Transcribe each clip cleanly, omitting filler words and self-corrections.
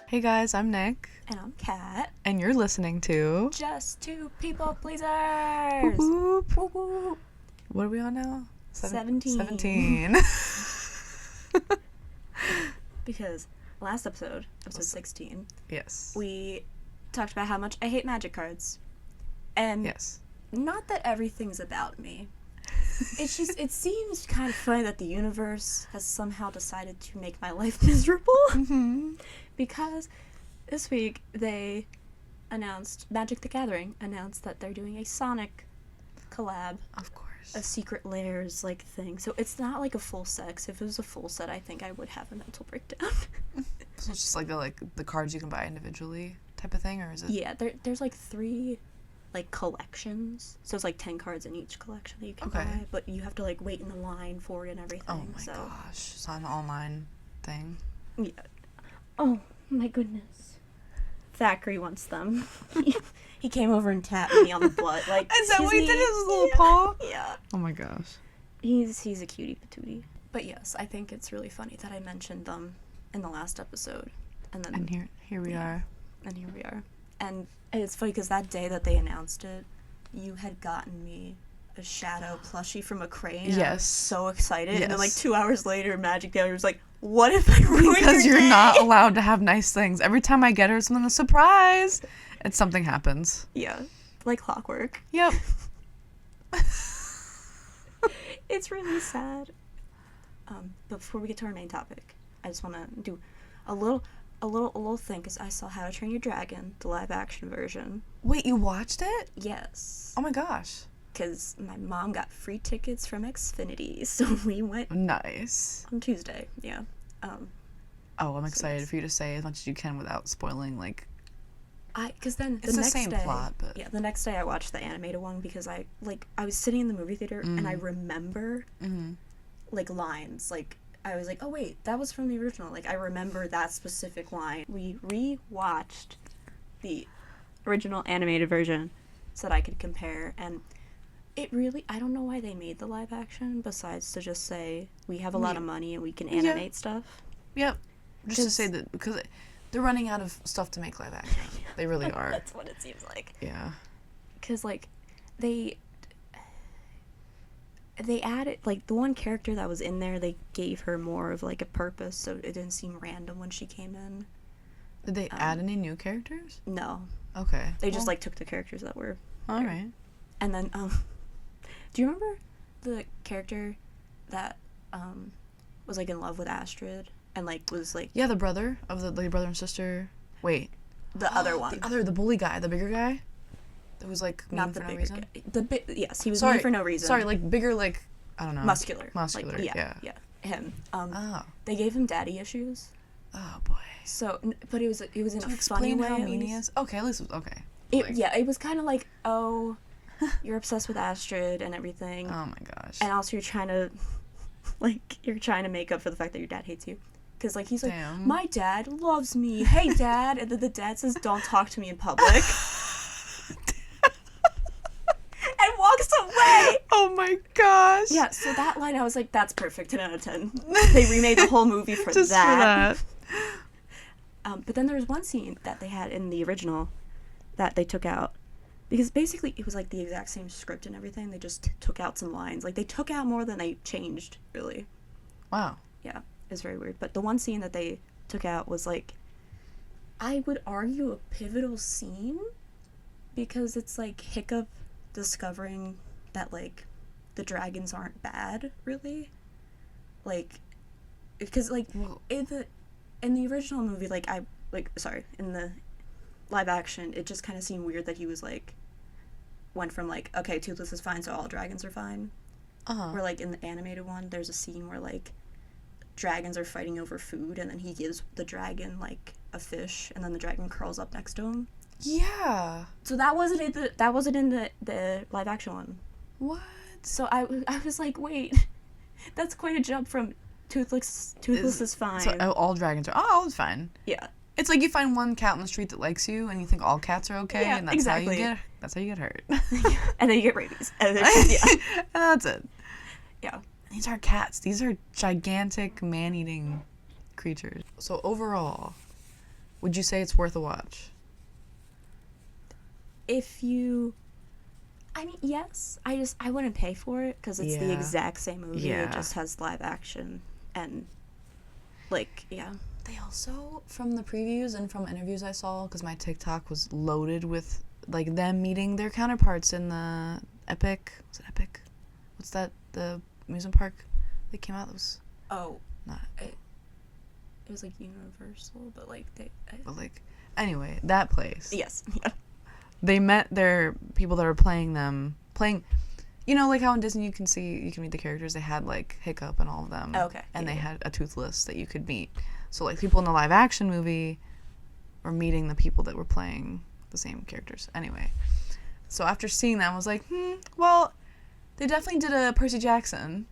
Hey guys, I'm Nick. And I'm Kat. And you're listening to Just Two People Pleasers. Whoop Whoop. Whoop whoop. What are we on now? 17. Because last episode 16, yes, we talked about how much I hate magic cards. And yes, not that everything's about me. It's just, it seems kind of funny that the universe has somehow decided to make my life miserable. mm-hmm. Because this week they announced, Magic the Gathering announced that they're doing a Sonic collab. Of course. A Secret Lairs like thing. So it's not like a full set. 'Cause if it was a full set, I think I would have a mental breakdown. So it's just like the cards you can buy individually type of thing, or is it? Yeah, there's like 3 like collections. So it's like 10 cards in each collection that you can buy, but you have to like wait in the line for it and everything. Oh my gosh, it's not an online thing. Yeah. Oh my goodness. Thackeray wants them. He came over and tapped me on the butt. Like, is that what he did? His little yeah. paw? Yeah. Oh my gosh. He's a cutie patootie. But yes, I think it's really funny that I mentioned them in the last episode. And here we are. And here we are. And it's funny because that day that they announced it, you had gotten me a shadow plushie from a crane. Yes. I was so excited. Yes. And then like 2 hours later, Magic the Gathering was like, what if I ruined Because your you're day? not allowed to have nice things. Every time I get her something, a surprise. And something happens. Yeah. Like clockwork. Yep. It's really sad. But before we get to our main topic, I just want to do a little thing, because I saw How to Train Your Dragon, the live action version. Wait, you watched it? Yes. Oh my gosh. Because my mom got free tickets from Xfinity, so we went Nice. on Tuesday. Yeah. I'm excited for you to say as much as you can without spoiling, like... Because then it's the same day, plot, but... Yeah, the next day I watched the animated one, because I was sitting in the movie theater, and I remember, like, lines. Like, I was like, oh wait, that was from the original. Like, I remember that specific line. We re-watched the original animated version so that I could compare, and it really, I don't know why they made the live action, besides to just say, we have a lot of money and we can animate stuff. Yep. Just to say that, because they're running out of stuff to make live action. They really are. That's what it seems like. Yeah. Because, like, they added, like, the one character that was in there, they gave her more of, like, a purpose, so it didn't seem random when she came in. Did they add any new characters? No. Okay. They just, like, took the characters that were all there. right. And then, do you remember the character that, was, like, in love with Astrid? And, like, was, like... Yeah, the brother of the brother and sister. Wait. The other one. The bully guy, the bigger guy? That was, like, mean Not for the no bigger reason? guy. Yes, he was mean for no reason. Sorry, like, bigger, like, I don't know. Muscular. Muscular, like, yeah. Him. Oh. They gave him daddy issues. Oh, boy. So, but it was in a funny explain way. how mean he is? Okay, at least, okay. It was kind of like, oh, you're obsessed with Astrid and everything. Oh, my gosh. And also you're trying to make up for the fact that your dad hates you. Because, like, he's like, Damn. my dad loves me. Hey, Dad. And then the dad says, don't talk to me in public. And walks away. Oh, my gosh. Yeah, so that line, I was like, that's perfect. 10 out of 10. They remade the whole movie for Just that. for that. But then there was one scene that they had in the original that they took out. Because basically it was like the exact same script and everything. They just took out some lines. Like, they took out more than they changed, really. Wow. Yeah, it was very weird. But the one scene that they took out was, like, I would argue a pivotal scene. Because it's, like, Hiccup discovering that, like, the dragons aren't bad, really. Like, because, like, in the original movie, in the live action, it just kind of seemed weird that he was, like, went from, like, okay, Toothless is fine, so all dragons are fine. Where, like, in the animated one, there's a scene where, like, dragons are fighting over food, and then he gives the dragon, like, a fish, and then the dragon curls up next to him. Yeah. So that wasn't in the live action one. What? So I was like, wait, that's quite a jump from Toothless is fine. So all dragons are, oh, it's fine. Yeah. It's like you find one cat on the street that likes you, and you think all cats are okay, Yeah, and that's exactly. how you get hurt. And then you get rabies. And And that's it. Yeah. These aren't cats. These are gigantic man-eating creatures. So overall, Would you say it's worth a watch? If you, I mean, yes. I wouldn't pay for it because it's the Yeah. exact same movie. Yeah. It just has live action and, like, yeah. They also, from the previews and from interviews I saw, because my TikTok was loaded with, like, them meeting their counterparts in the Epic. Was it Epic? What's that? The amusement park that came out? That was Oh, not. it was like Universal, but like But, like, anyway, that place. yes, yeah. They met their people that are playing, you know, like how in Disney you can meet the characters. They had, like, Hiccup and all of them. Oh, okay. And Yeah, they yeah. had a Toothless that you could meet. So, like, people in the live action movie were meeting the people that were playing the same characters. Anyway, so after seeing them, I was like, well, they definitely did a Percy Jackson.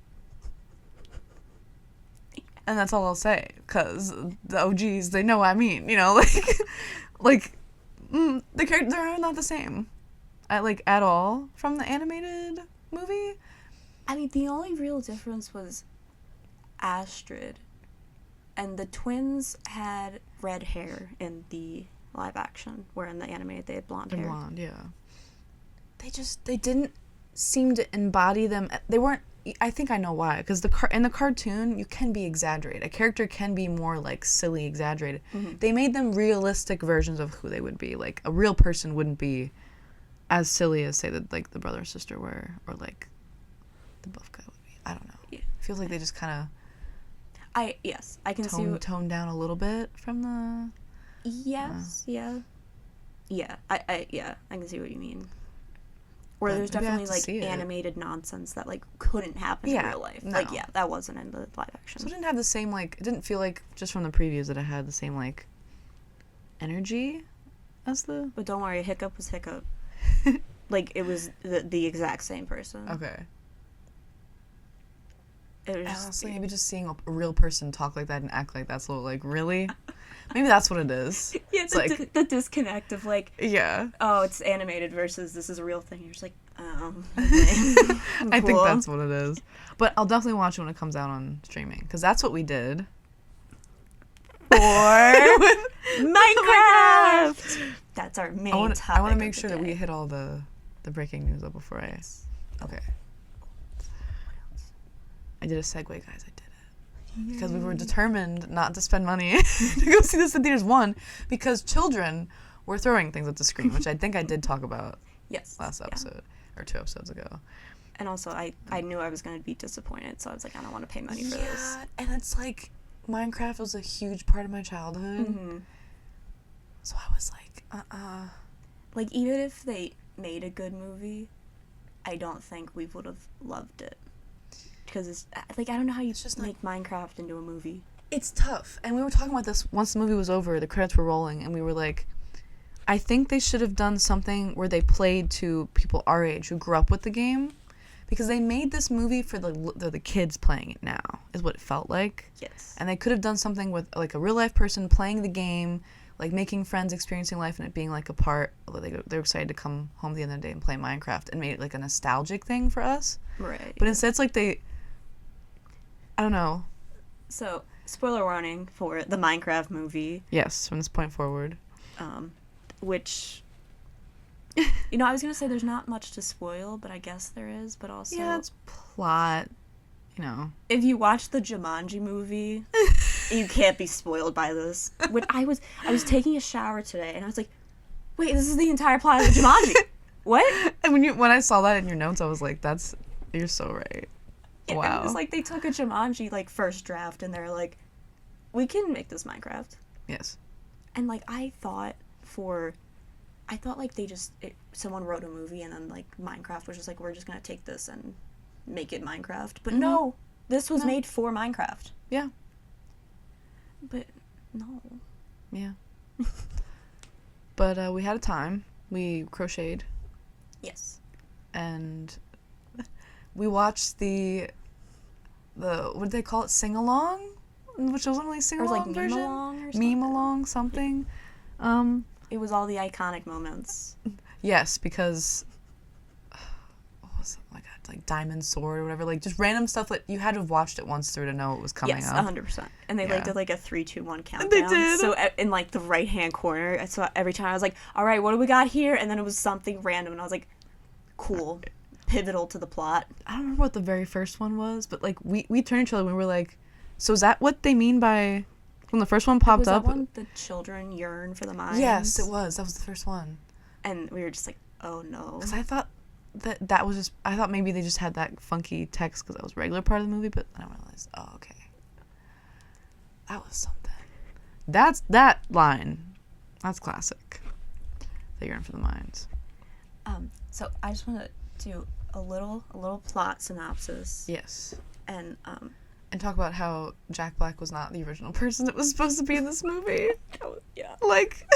And that's all I'll say, because the OGs, they know what I mean, you know, the characters are not the same, at all from the animated movie. I mean, the only real difference was Astrid, and the twins had red hair in the live action, where in the animated they had blonde They're hair. blonde, yeah. They didn't seem to embody them. They weren't. I think I know why. Because in the cartoon, you can be exaggerated. A character can be more, like, silly exaggerated. Mm-hmm. They made them realistic versions of who they would be. Like, a real person wouldn't be as silly as, say, like, the brother or sister were, or, like, the buff guy would be. I don't know. Yeah. It feels like they just kind Yes, I can of see. toned down a little bit from the. Yes, yeah, I can see what you mean. Or But there's maybe I have definitely to like see it. animated nonsense that like couldn't happen Yeah, in real life. no. Like that wasn't in the live action. So it didn't have the same, like, it didn't feel like, just from the previews, that it had the same, like, energy as the. But don't worry, Hiccup was Hiccup. Like it was the exact same person. Okay. It was just Honestly, maybe just seeing a real person talk like that and act like that's a little, like, really? Maybe that's what it is. yeah, It's like, the disconnect of like, yeah. oh, it's animated versus this is a real thing. You're just like, oh, I think cool. that's what it is. But I'll definitely watch it when it comes out on streaming, because that's what we did. For Minecraft. That's our main topic. I want to make of the sure that day. we hit all the breaking news up before I. Okay. I did a segue, guys. I did it. Because we were determined not to spend money to go see this in theaters. One, because children were throwing things at the screen, which I think I did talk about Yes. last yeah. episode, or 2 episodes ago. And also, I knew I was going to be disappointed, so I was like, I don't want to pay money for this. And it's like, Minecraft was a huge part of my childhood. Mm-hmm. So I was like, Like, even if they made a good movie, I don't think we would have loved it. Because it's, like, I don't know how you just make Minecraft into a movie. It's tough. And we were talking about this once the movie was over, the credits were rolling, and we were like, I think they should have done something where they played to people our age who grew up with the game. Because they made this movie for the kids playing it now, is what it felt like. Yes. And they could have done something with, like, a real-life person playing the game, like, making friends, experiencing life, and it being, like, a part. They're excited to come home the end of the day and play Minecraft, and made it, like, a nostalgic thing for us. Right. But instead, it's like I don't know. So, spoiler warning for the Minecraft movie. Yes, from this point forward. Which, you know, I was going to say there's not much to spoil, but I guess there is. But also, Yeah, it's plot, you know. if you watch the Jumanji movie, you can't be spoiled by this. When I was taking a shower today, and I was like, wait, this is the entire plot of Jumanji. What? And when I saw that in your notes, I was like, you're so right. Yeah, Wow. It was like they took a Jumanji, like, first draft, and they're like, we can make this Minecraft. Yes. And, like, I thought like they just, someone wrote a movie and then, like, Minecraft was just like, we're just gonna take this and make it Minecraft. But no, this was made for Minecraft. Yeah. But no. Yeah. But we had a time. We crocheted. Yes. And we watched the what did they call it? Sing-along? Which wasn't really sing-along Or, like, version? meme-along or something. Meme-along, something. It was all the iconic moments. Yes, because what was it? Oh my god, like Diamond Sword or whatever, like just random stuff that you had to have watched it once through to know it was coming Yes, up. 100%. And they like Yeah. did like a 3, 2, 1 countdown. They did. So in like the right hand corner, so every time I was like, all right, what do we got here? And then it was something random, and I was like, cool, pivotal to the plot. I don't remember what the very first one was, but like we turned to each other and we were like, so is that what they mean by when the first one popped was up? That one, the children yearn for the mines? Yes, it was. That was the first one. And we were just like, oh no. Because I thought that was just, I thought maybe they just had that funky text because that was a regular part of the movie, but then I realized, oh, okay. That was something. That's that line. That's classic. They yearn for the mines. So I just want to do a little plot synopsis. Yes. And talk about how Jack Black was not the original person that was supposed to be in this movie. yeah. Like,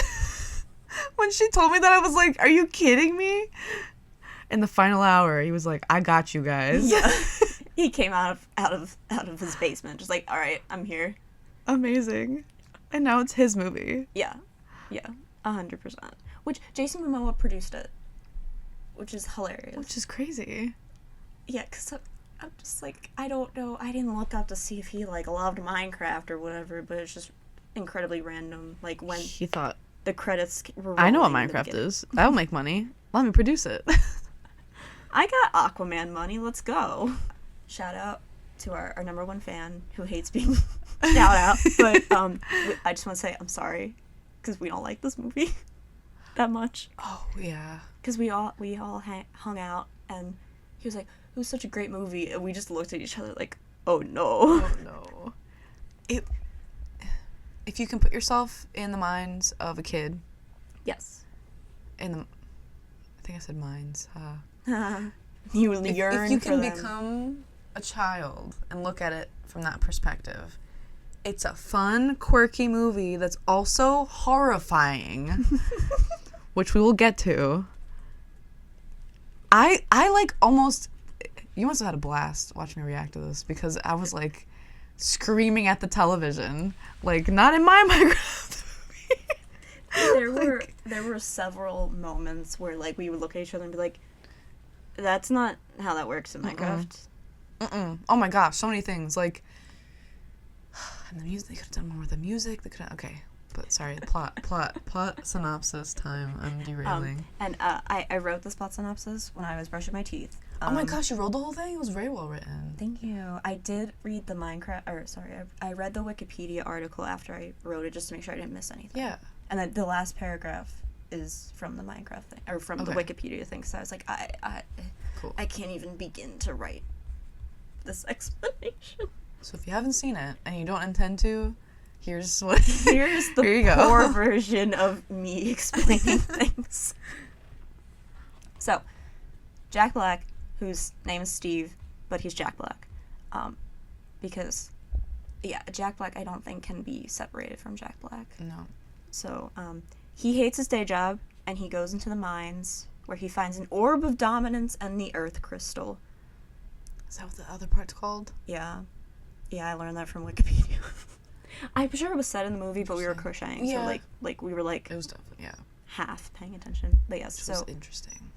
when she told me that, I was like, are you kidding me? In the final hour, he was like, I got you guys. Yeah. He came out of his basement, just like, all right, I'm here. Amazing. And now it's his movie. Yeah. 100%. Which Jason Momoa produced it, which is hilarious. Which is crazy. Yeah, because I'm just like, I don't know. I didn't look up to see if he like loved Minecraft or whatever, but it's just incredibly random. Like when He thought, the credits were I know what rolling in the Minecraft beginning. is. That'll make money. Let me produce it. I got Aquaman money. Let's go. Shout out to our number one fan who hates being shout out. But I just want to say I'm sorry because we don't like this movie that much. Oh, yeah. Because we all hung out and he was like, it was such a great movie, and we just looked at each other like, oh no. Oh, no. If you can put yourself in the minds of a kid, Yes. I think I said minds. You yearn If you for can them. become a child and look at it from that perspective, it's a fun, quirky movie that's also horrifying, which we will get to. I like almost... You must have had a blast watching me react to this because I was like screaming at the television, like, not in my Minecraft movie. There were several moments where like we would look at each other and be like, that's not how that works in Minecraft. Oh my gosh, so many things. Like, and the music, they could have done more with the music. They could have, okay. But sorry, plot synopsis time. I'm derailing. And I wrote this plot synopsis when I was brushing my teeth. Oh my gosh, you wrote the whole thing? It was very well written. Thank you. I did read the I read the Wikipedia article after I wrote it just to make sure I didn't miss anything. Yeah. And then the last paragraph is from the Minecraft thing, or from the Wikipedia thing. So I was like, Cool. I can't even begin to write this explanation. So if you haven't seen it and you don't intend to, here's what. Here's the Here you go. poor version of me explaining things. So, Jack Black, whose name is Steve, but he's Jack Black, because, yeah, Jack Black I don't think can be separated from Jack Black. No. So, he hates his day job, and he goes into the mines, where he finds an orb of dominance and the earth crystal. Is that what the other part's called? Yeah. Yeah, I learned that from Wikipedia. I'm sure it was said in the movie, but we were crocheting, Yeah. so, like, we were, like, It was definitely, yeah. half paying attention. But yes, Which so... was interesting.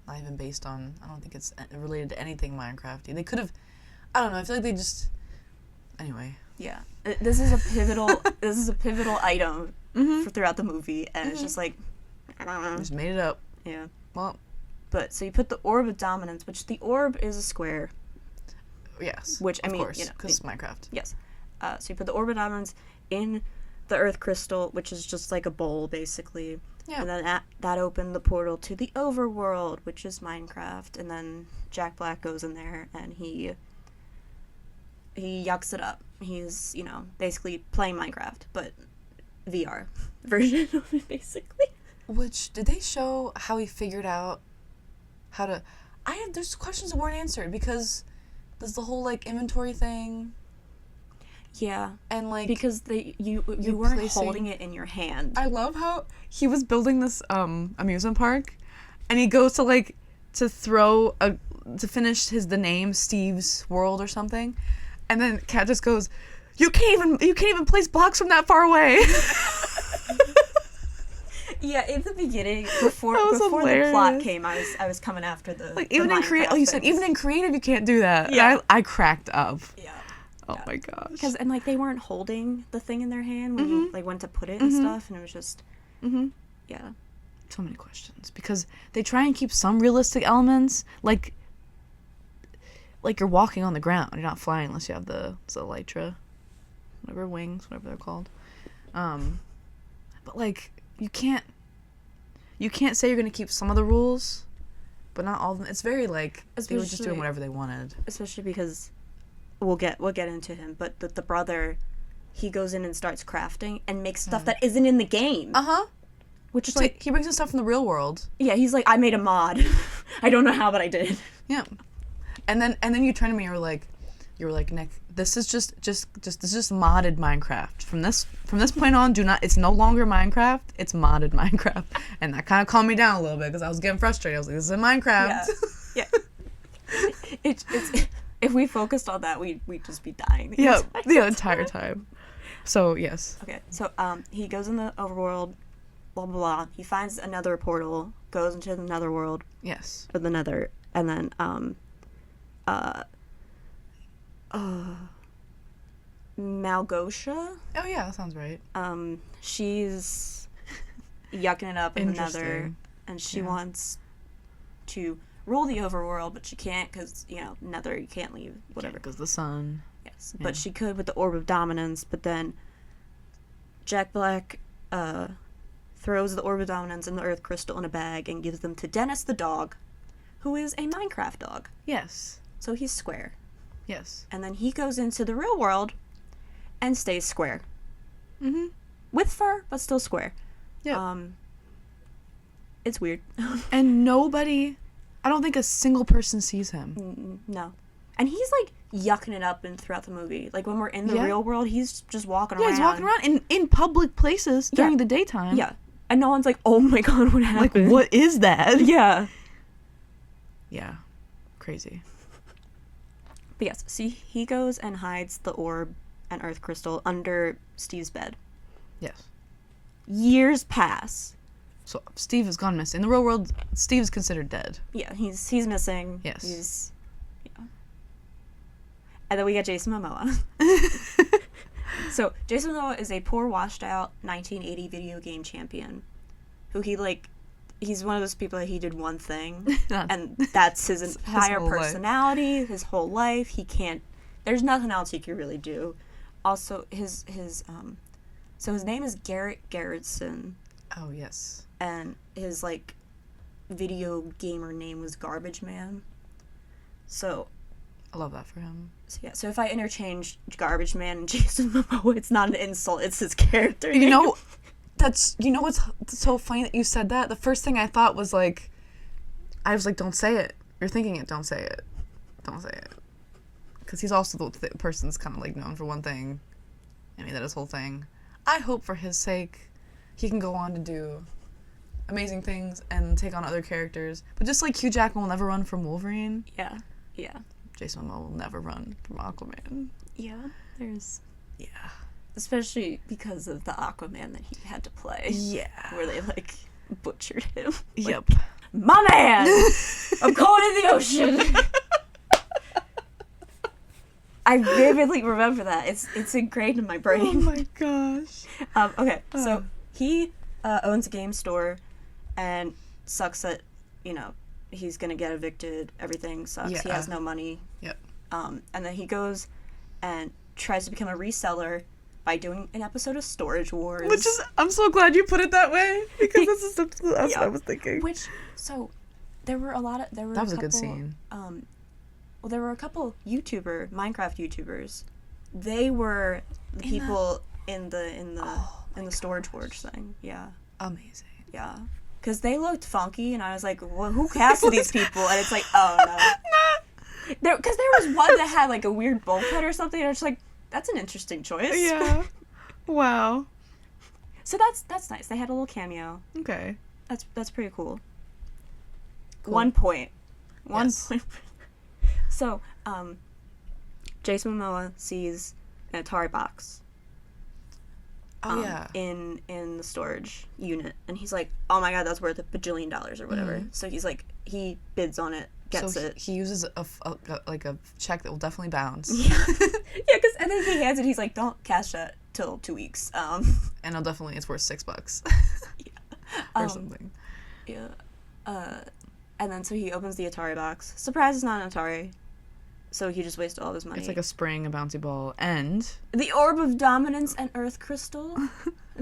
Not even based on, I don't think it's related to anything Minecrafty. They could have, I don't know, I feel like they just, anyway. Yeah, this is a pivotal item for throughout the movie, and it's just like, I don't know. Just made it up. Yeah. Well, But so you put the orb of dominance, which the orb is a square. yes. Which, I of mean, course, you know, because Minecraft. Yes. So you put the orb of dominance in the earth crystal, which is just like a bowl, basically. Yeah. And then that opened the portal to the overworld, which is Minecraft. And then Jack Black goes in there and he yucks it up. He's, you know, basically playing Minecraft, but VR version of it, basically. Which, did they show how he figured out how to... there's questions that weren't answered because there's the whole, like, inventory thing. Yeah. And, like... Because you weren't placing... holding it in your hand. I love how he was building this amusement park, and he goes to, like, to finish the name Steve's World or something, and then Kat just goes, you can't even place blocks from that far away. Yeah, in the beginning, before That was the plot hilarious. came, I was coming after the Like the even in Minecraft you said things. even in creative you can't do that. And Yeah. I cracked up. Yeah. Oh my gosh. Because and like they weren't holding the thing in their hand when you like went to put it and stuff, and it was just yeah. So many questions because they try and keep some realistic elements like you're walking on the ground. You're not flying unless you have the elytra, whatever wings, whatever they're called. But like you can't say you're gonna keep some of the rules, but not all of them. It's very like they were just doing whatever they wanted. Especially because we'll get into him, but the brother, he goes in and starts crafting and makes stuff that isn't in the game. Which is like he brings in stuff from the real world. Yeah, he's like, I made a mod. I don't know how, but I did. Yeah, and then you turn to me. You were like, Nick, this is just this is just modded Minecraft. From this point on, it's no longer Minecraft. It's modded Minecraft, and that kind of calmed me down a little bit because I was getting frustrated. I was like, this is Minecraft. Yeah. It's if we focused on that, we'd just be dying. The entire time. So yes. Okay, so he goes in the overworld. Blah, blah, blah. He finds another portal, goes into the netherworld. Yes. Or the nether, and then, Malgosha? Oh yeah, that sounds right. She's yucking it up in the nether, Interesting. and she wants to rule the overworld, but she can't because, nether, you can't leave, whatever. Because the sun. Yes, but she could with the Orb of Dominance, but then Jack Black, throws the Orb of Dominance and the Earth Crystal in a bag and gives them to Dennis the dog, who is a Minecraft dog. Yes. So he's square. Yes. And then he goes into the real world and stays square. Mm-hmm. With fur, but still square. Yeah. It's weird. And nobody, I don't think a single person sees him. No. And he's like yucking it up throughout the movie. Like when we're in the real world, he's just walking around. Yeah, he's walking around in public places during the daytime. Yeah. And no one's like, oh my god, what happened? Like, what is that? Yeah. Yeah. Crazy. But yes, see, he goes and hides the orb and Earth Crystal under Steve's bed. Yes. Years pass. So Steve has gone missing. In the real world, Steve's considered dead. Yeah, he's missing. Yes. And then we get Jason Momoa. So, Jason Momoa is a poor, washed-out 1980 video game champion who he's one of those people that he did one thing, and that's his entire personality, his whole life. There's nothing else he can really do. Also, so his name is Garrett Gerritsen. Oh, yes. And his, video gamer name was Garbage Man. So... I love that for him. So if I interchange Garbage Man and Jason Momoa, it's not an insult, it's his character name. What's so funny that you said that? The first thing I thought was I was like, don't say it. You're thinking it, don't say it. Don't say it. Because he's also the person that's kind of known for one thing. I mean, that his whole thing. I hope for his sake he can go on to do amazing things and take on other characters. But just like Hugh Jackman will never run from Wolverine. Yeah. Jason Momoa will never run from Aquaman. Yeah, there's... Yeah. Especially because of the Aquaman that he had to play. Yeah. Where they, butchered him. Yep. My man! I'm going in the ocean! I vividly remember that. It's ingrained in my brain. Oh my gosh. Okay, so he owns a game store and sucks at, he's gonna get evicted, everything sucks, he has no money. Yep. And then he goes and tries to become a reseller by doing an episode of Storage Wars. Which is, I'm so glad you put it that way, because that's what I was thinking. There were that was a good scene. There were a couple Minecraft YouTubers. They were the people in the Storage Wars thing. Yeah. Amazing. Yeah. Because they looked funky, and I was like, well, who casted these people? And it's like, oh, no. Because there was one that had, a weird bowl cut or something, and I was like, that's an interesting choice. Yeah. Wow. So that's nice. They had a little cameo. Okay. That's pretty cool. Cool. One point. Yes. So, Jason Momoa sees an Atari box. Yeah. in the storage unit, and he's like, oh my god, that's worth $1 bajillion or whatever. Mm-hmm. So he's like, he bids on it, gets it. He uses a check that will definitely bounce. Yeah, because and then he hands it. He's like, don't cash that till 2 weeks. And it's worth $6 Yeah. or something. Yeah. And then so he opens the Atari box. Surprise, it's not an Atari. So he just wasted all his money. It's like a spring, a bouncy ball, and the Orb of Dominance and Earth Crystal.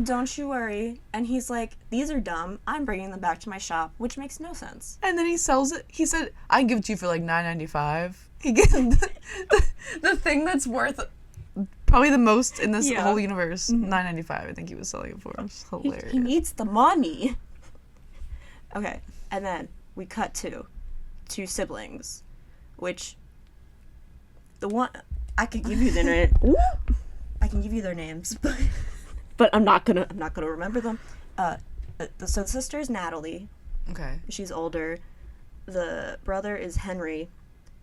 Don't you worry. And he's like, these are dumb. I'm bringing them back to my shop, which makes no sense. and then he sells it. He said, "I can give it to you for like $9.95." He gets the thing that's worth probably the most in this Yeah. whole universe. Mm-hmm. $9.95. I think he was selling it for. It was hilarious. He needs the money. Okay, and then we cut to two siblings, which the one I could give you their name. I can give you their names, but I'm not gonna remember them. So the sister is Natalie. Okay. She's older. The brother is Henry,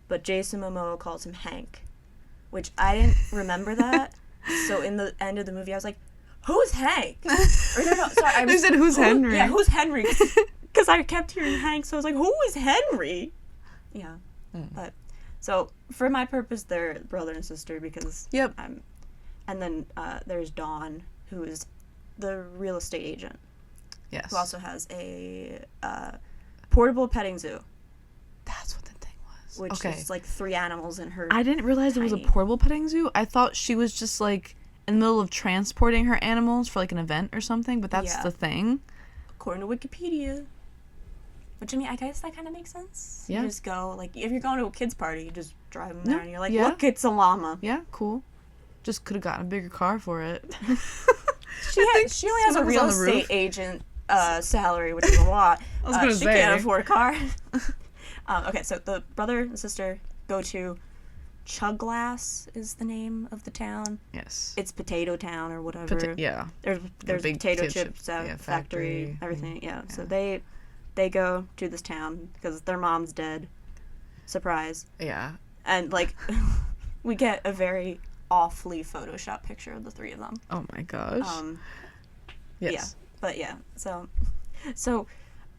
but Jason Momoa calls him Hank, which I didn't remember that. So in the end of the movie, I was like, "Who's Hank?" Or no, sorry. They said, "Who's Henry?" Yeah, who's Henry? Because I kept hearing Hank, so I was like, "Who is Henry?" Yeah, but so for my purpose, they're brother and sister because Yep. and then there's Dawn, who is the real estate agent, Yes. who also has a portable petting zoo, That's what the thing was. which Okay. is like 3 animals in her. I didn't realize it was a tiny- portable petting zoo. I thought she was just like in the middle of transporting her animals for like an event or something, but that's Yeah. the thing. According to Wikipedia. Which, I mean, I guess that kind of makes sense. Yeah. You just go, like, if you're going to a kid's party, you just drive them there Yeah. and you're like, Yeah. look, it's a llama. Yeah, cool. Just could have gotten a bigger car for it. She only has a someone was real on the roof. estate agent salary, which is a lot. I was gonna she say. can't afford a car. Okay, so the brother and sister go to Chuglass is the name of the town. Yes. It's Potato Town or whatever. Yeah. There's a big potato kid chips chip, yeah, factory, factory, everything. Yeah. So yeah. they go to this town because their mom's dead. Surprise. Yeah. And like we get a very awfully photoshopped picture of the 3 of them. Oh my gosh. Yes. Yeah. But yeah. So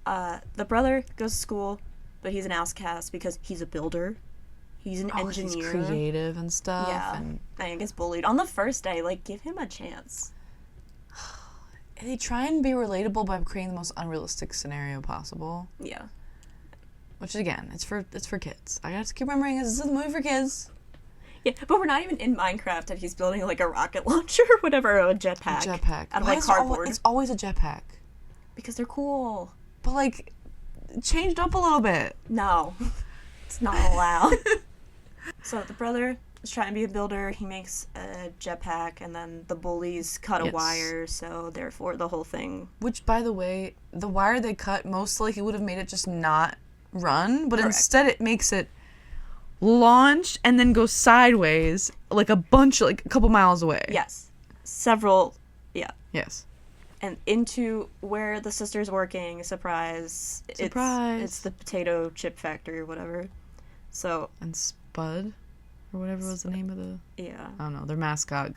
the brother goes to school, but he's an outcast because he's a builder. He's an engineer. He's creative and stuff. Yeah. And he gets bullied on the first day. Like, give him a chance. they try and be relatable by creating the most unrealistic scenario possible. Yeah. Which again, it's for kids. I gotta keep remembering this is a movie for kids. Yeah, but we're not even in Minecraft and he's building like a rocket launcher or whatever, or a jetpack. Out of Why like is there cardboard. it's always a jetpack. Because they're cool. But like changed up a little bit. No. It's not allowed. So the brother is trying to be a builder. He makes a jetpack and then the bullies cut a Yes. wire, so therefore the whole thing. Which, by the way, the wire they cut, most likely would have made it just not run, but Correct. instead it makes it launch and then go sideways like a couple miles away. Yes. Several, yeah. Yes. And into where the sister's working, surprise. Surprise. It's the potato chip factory or whatever. So, And Spud, or whatever was the name of the... yeah. I don't know. Their mascot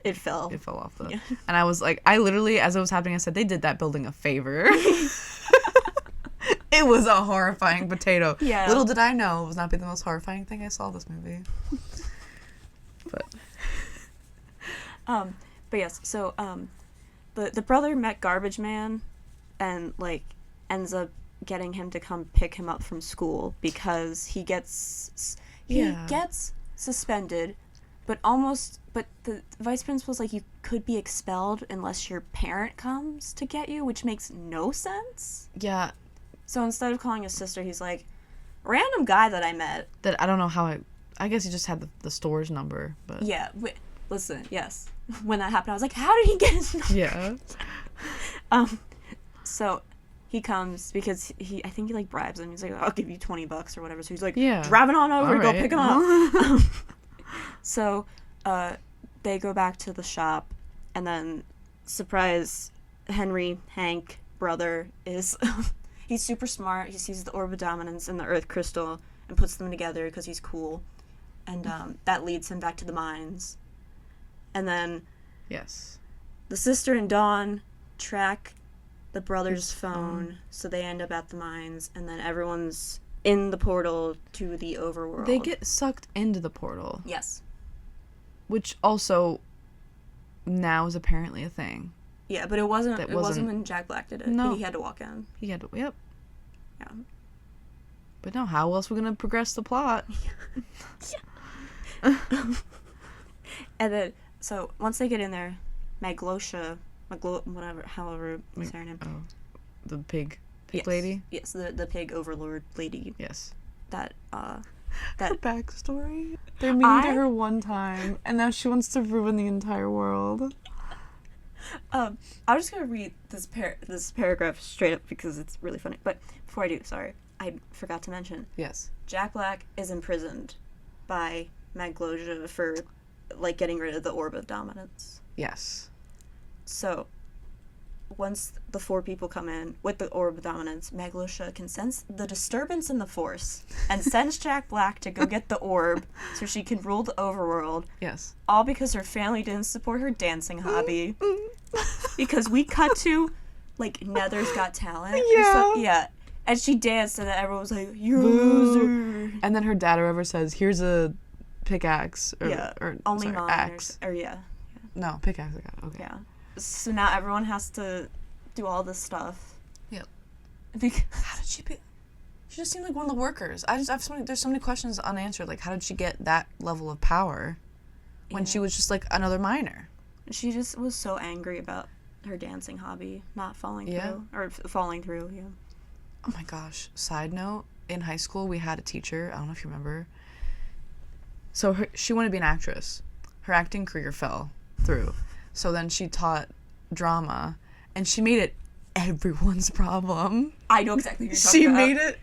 It fell. it fell off the... Yeah. And I was like, I literally, as it was happening, I said, they did that building a favor. It was a horrifying potato. Yeah. Little did I know it was not be the most horrifying thing I saw this movie. But But yes, so the brother met Garbage Man and like ends up getting him to come pick him up from school because he gets suspended, but the vice principal's like, you could be expelled unless your parent comes to get you, which makes no sense. yeah, So instead of calling his sister, he's like, random guy that I met. that I don't know how I guess he just had the store's number, but Yeah, listen, yes. When that happened, I was like, how did he get his number? yeah. So he comes because I think he like bribes him. He's like, I'll give you $20 or whatever. So he's like, Yeah. driving on over to go Alright. pick him up. So they go back to the shop, and then surprise, Hank, brother, is he's super smart. He sees the Orb of Dominance and the Earth Crystal and puts them together because he's cool, and that leads him back to the mines. And then Yes. the sister and Dawn track the brother's phone, so they end up at the mines, and then everyone's in the portal to the overworld. They get sucked into the portal. Yes. Which also now is apparently a thing. Yeah, but it wasn't when Jack Black did it. No. He had to walk in. He had to, yep. Yeah. But no, how else are we going to progress the plot? And then, so, once they get in there, however you say her name. Oh, the pig Yes. lady? Yes, the pig overlord lady. Yes. That, Her backstory? They're mean to her one time, and now she wants to ruin the entire world. I'm just gonna read this paragraph straight up because it's really funny. But before I do, sorry, I forgot to mention. Yes. Jack Black is imprisoned by Maglosia for, like, getting rid of the orb of dominance. Yes. So, once the 4 people come in with the orb of dominance, Maglosia can sense the disturbance in the force and sends Jack Black to go get the orb so she can rule the overworld. Yes. All because her family didn't support her dancing hobby. Because we cut to, like, Nether's Got Talent. Yeah. Yeah. And she danced, and then everyone was like, "You're a loser." And then her dad or whoever says, "Here's a pickaxe." Or, Yeah. or Only sorry, mine. axe. Or yeah. No, pickaxe. I got it. Okay. Yeah. So now everyone has to do all this stuff. Yep. Because How did she be? She just seemed like one of the workers. There's so many questions unanswered. Like, how did she get that level of power when she was just like another miner? she just was so angry about her dancing hobby not falling Yeah. through. Or falling through, yeah. Oh my gosh. Side note, in high school we had a teacher, I don't know if you remember. So she wanted to be an actress. Her acting career fell through. So then she taught drama, and she made it everyone's problem. I know exactly what you're talking She about. made it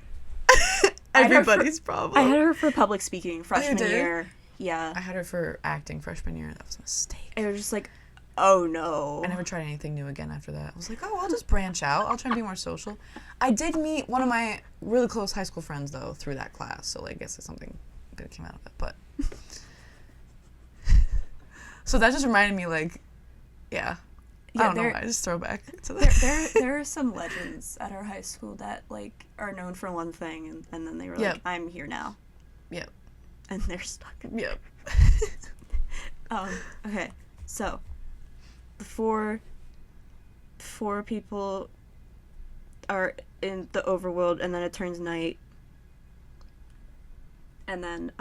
everybody's problem. I had her for public speaking freshman did? year. Yeah. I had her for acting freshman year. That was a mistake. It was just like, oh no. I never tried anything new again after that. I was like, oh, I'll just branch out. I'll try and be more social. I did meet one of my really close high school friends, though, through that class. So, like, I guess something good came out of it. But so that just reminded me, like, yeah. I don't know why. I just throw back to that. there are some legends at our high school that, like, are known for one thing, and then they were like, Yep. I'm here now. Yep. And they're stuck. Yep. Okay. So, the four people are in the overworld, and then it turns night. And then,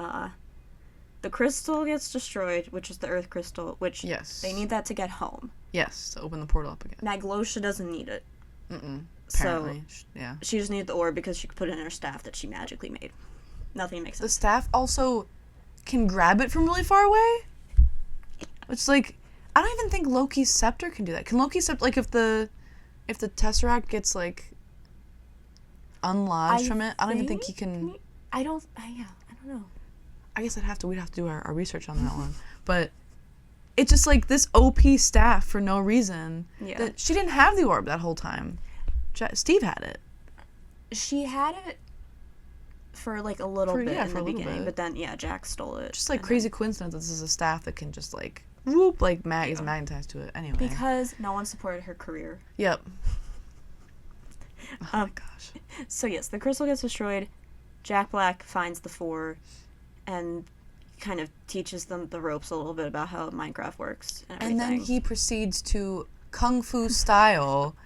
the crystal gets destroyed, which is the earth crystal, which Yes. they need that to get home. Yes, to open the portal up again. Maglosia doesn't need it. Mm-mm. So- Apparently. Yeah. She just needed the orb because she could put it in her staff that she magically made. Nothing makes The sense. staff also can grab it from really far away. It's like, I don't even think Loki's scepter can do that. Can Loki's scepter, like, if the Tesseract gets, like, unlodged from it, I don't even think he can. I don't know. I guess we'd have to do our research on that one. But it's just like this OP staff for no reason. Yeah. That she didn't have the orb that whole time. Steve had it. She had it for like a little bit in for the a little beginning, bit. but then Jack stole it. Just like and crazy coincidence that this is a staff that can just like whoop, like is magnetized to it. Anyway. then- because no one supported her career. Yep. Oh my gosh. So yes, the crystal gets destroyed. Jack Black finds the 4 and kind of teaches them the ropes a little bit about how Minecraft works and everything. And then he proceeds to kung fu style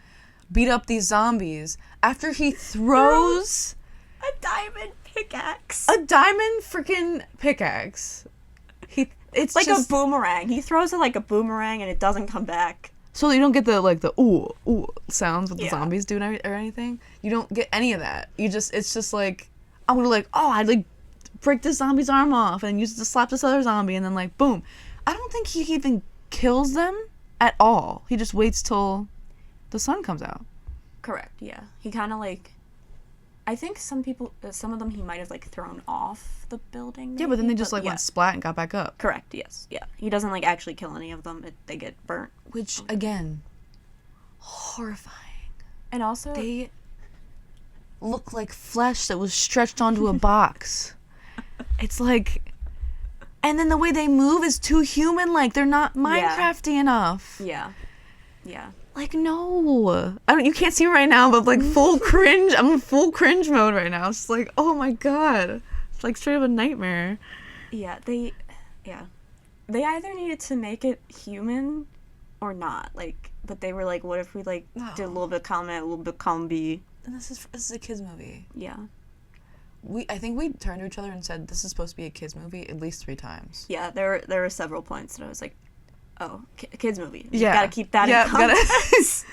beat up these zombies after he throws a diamond pickaxe. a diamond freaking pickaxe. It's Like just, a boomerang. He throws it like a boomerang and it doesn't come back. so you don't get the ooh ooh sounds with the Yeah. zombies do or anything. You don't get any of that. It's just like I'm gonna like I'd like break this zombie's arm off and use it to slap this other zombie and then like boom. I don't think he even kills them at all. He just waits till the sun comes out. Correct, yeah. He kind of like... I think some of them he might have like thrown off the building. Yeah, but then they maybe, just like yeah. went splat and got back up. Correct, yes, yeah. He doesn't like actually kill any of them. They get burnt. Which again, horrifying. And also... They look like flesh that was stretched onto a box. It's like, and then the way they move is too human. Like they're not Minecrafty enough. Yeah. Yeah. Like, no. You can't see me right now, but like full cringe. I'm in full cringe mode right now. It's just like, oh my god. It's like straight up a nightmare. Yeah, they either needed to make it human or not. Like, but they were like, what if we like did a little bit comment, a little bit comedy? And this is a kids movie. Yeah. I think we turned to each other and said this is supposed to be a kids movie at least 3 times. Yeah, there were several points that I was like, oh, kids movie. Yeah, gotta keep that in context.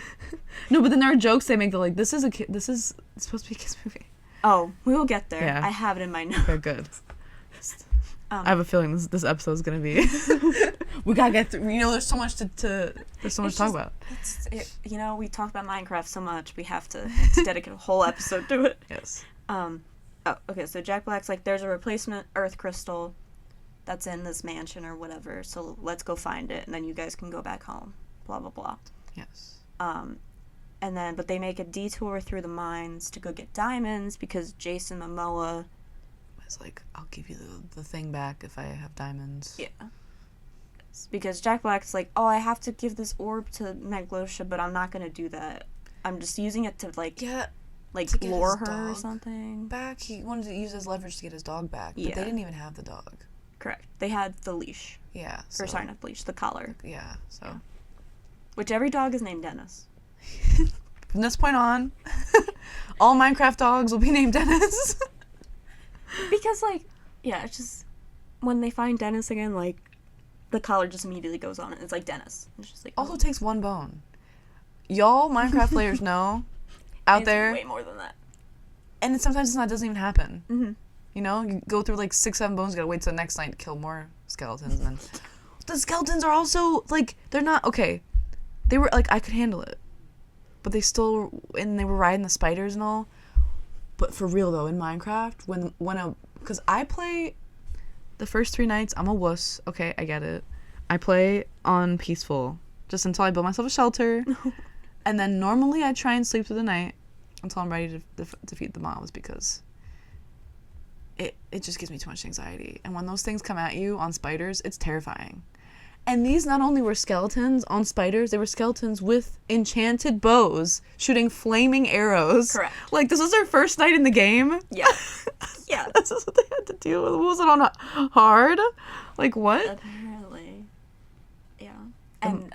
No, but then there are jokes they make that like this is supposed to be a kids movie. Oh, we will get there. Yeah. I have it in my notes. Okay, good. I have a feeling this episode is gonna be. We gotta get through. You know, there's so much to talk about. You know, we talk about Minecraft so much, we have to dedicate a whole episode to it. Yes. Oh, okay. So Jack Black's like, there's a replacement Earth crystal that's in this mansion or whatever. So let's go find it, and then you guys can go back home. Blah blah blah. Yes. And then, but they make a detour through the mines to go get diamonds because Jason Momoa. It's like, I'll give you the thing back if I have diamonds. Yeah. Because Jack Black's like, oh, I have to give this orb to Maglotia, but I'm not gonna do that. I'm just using it to like lure her or something. Back, he wanted to use his leverage to get his dog back, but they didn't even have the dog. Correct. They had the leash. Yeah. Or sorry, not the leash, the collar. Yeah. So. Yeah. Which every dog is named Dennis. From this point on, all Minecraft dogs will be named Dennis. Because it's just when they find Dennis again, like the collar just immediately goes on it. It's like Dennis. It's just like also takes 1 bone. Y'all Minecraft players know out there way more than that. And sometimes it doesn't even happen. Mm-hmm. You know, you go through like 6-7 bones. You gotta wait till the next night to kill more skeletons. And then the skeletons are also like they're not okay. They were like I could handle it, but they still and they were riding the spiders and all. But for real though, in Minecraft, because I play the first 3 nights, I'm a wuss. Okay, I get it. I play on peaceful just until I build myself a shelter, and then normally I try and sleep through the night until I'm ready to defeat the mobs because it just gives me too much anxiety. And when those things come at you on spiders, it's terrifying. And these not only were skeletons on spiders, they were skeletons with enchanted bows shooting flaming arrows. Correct. Like, this was their first night in the game. Yeah. Yeah. This is what they had to deal with. Was it on hard? Like, what? Apparently. Yeah. And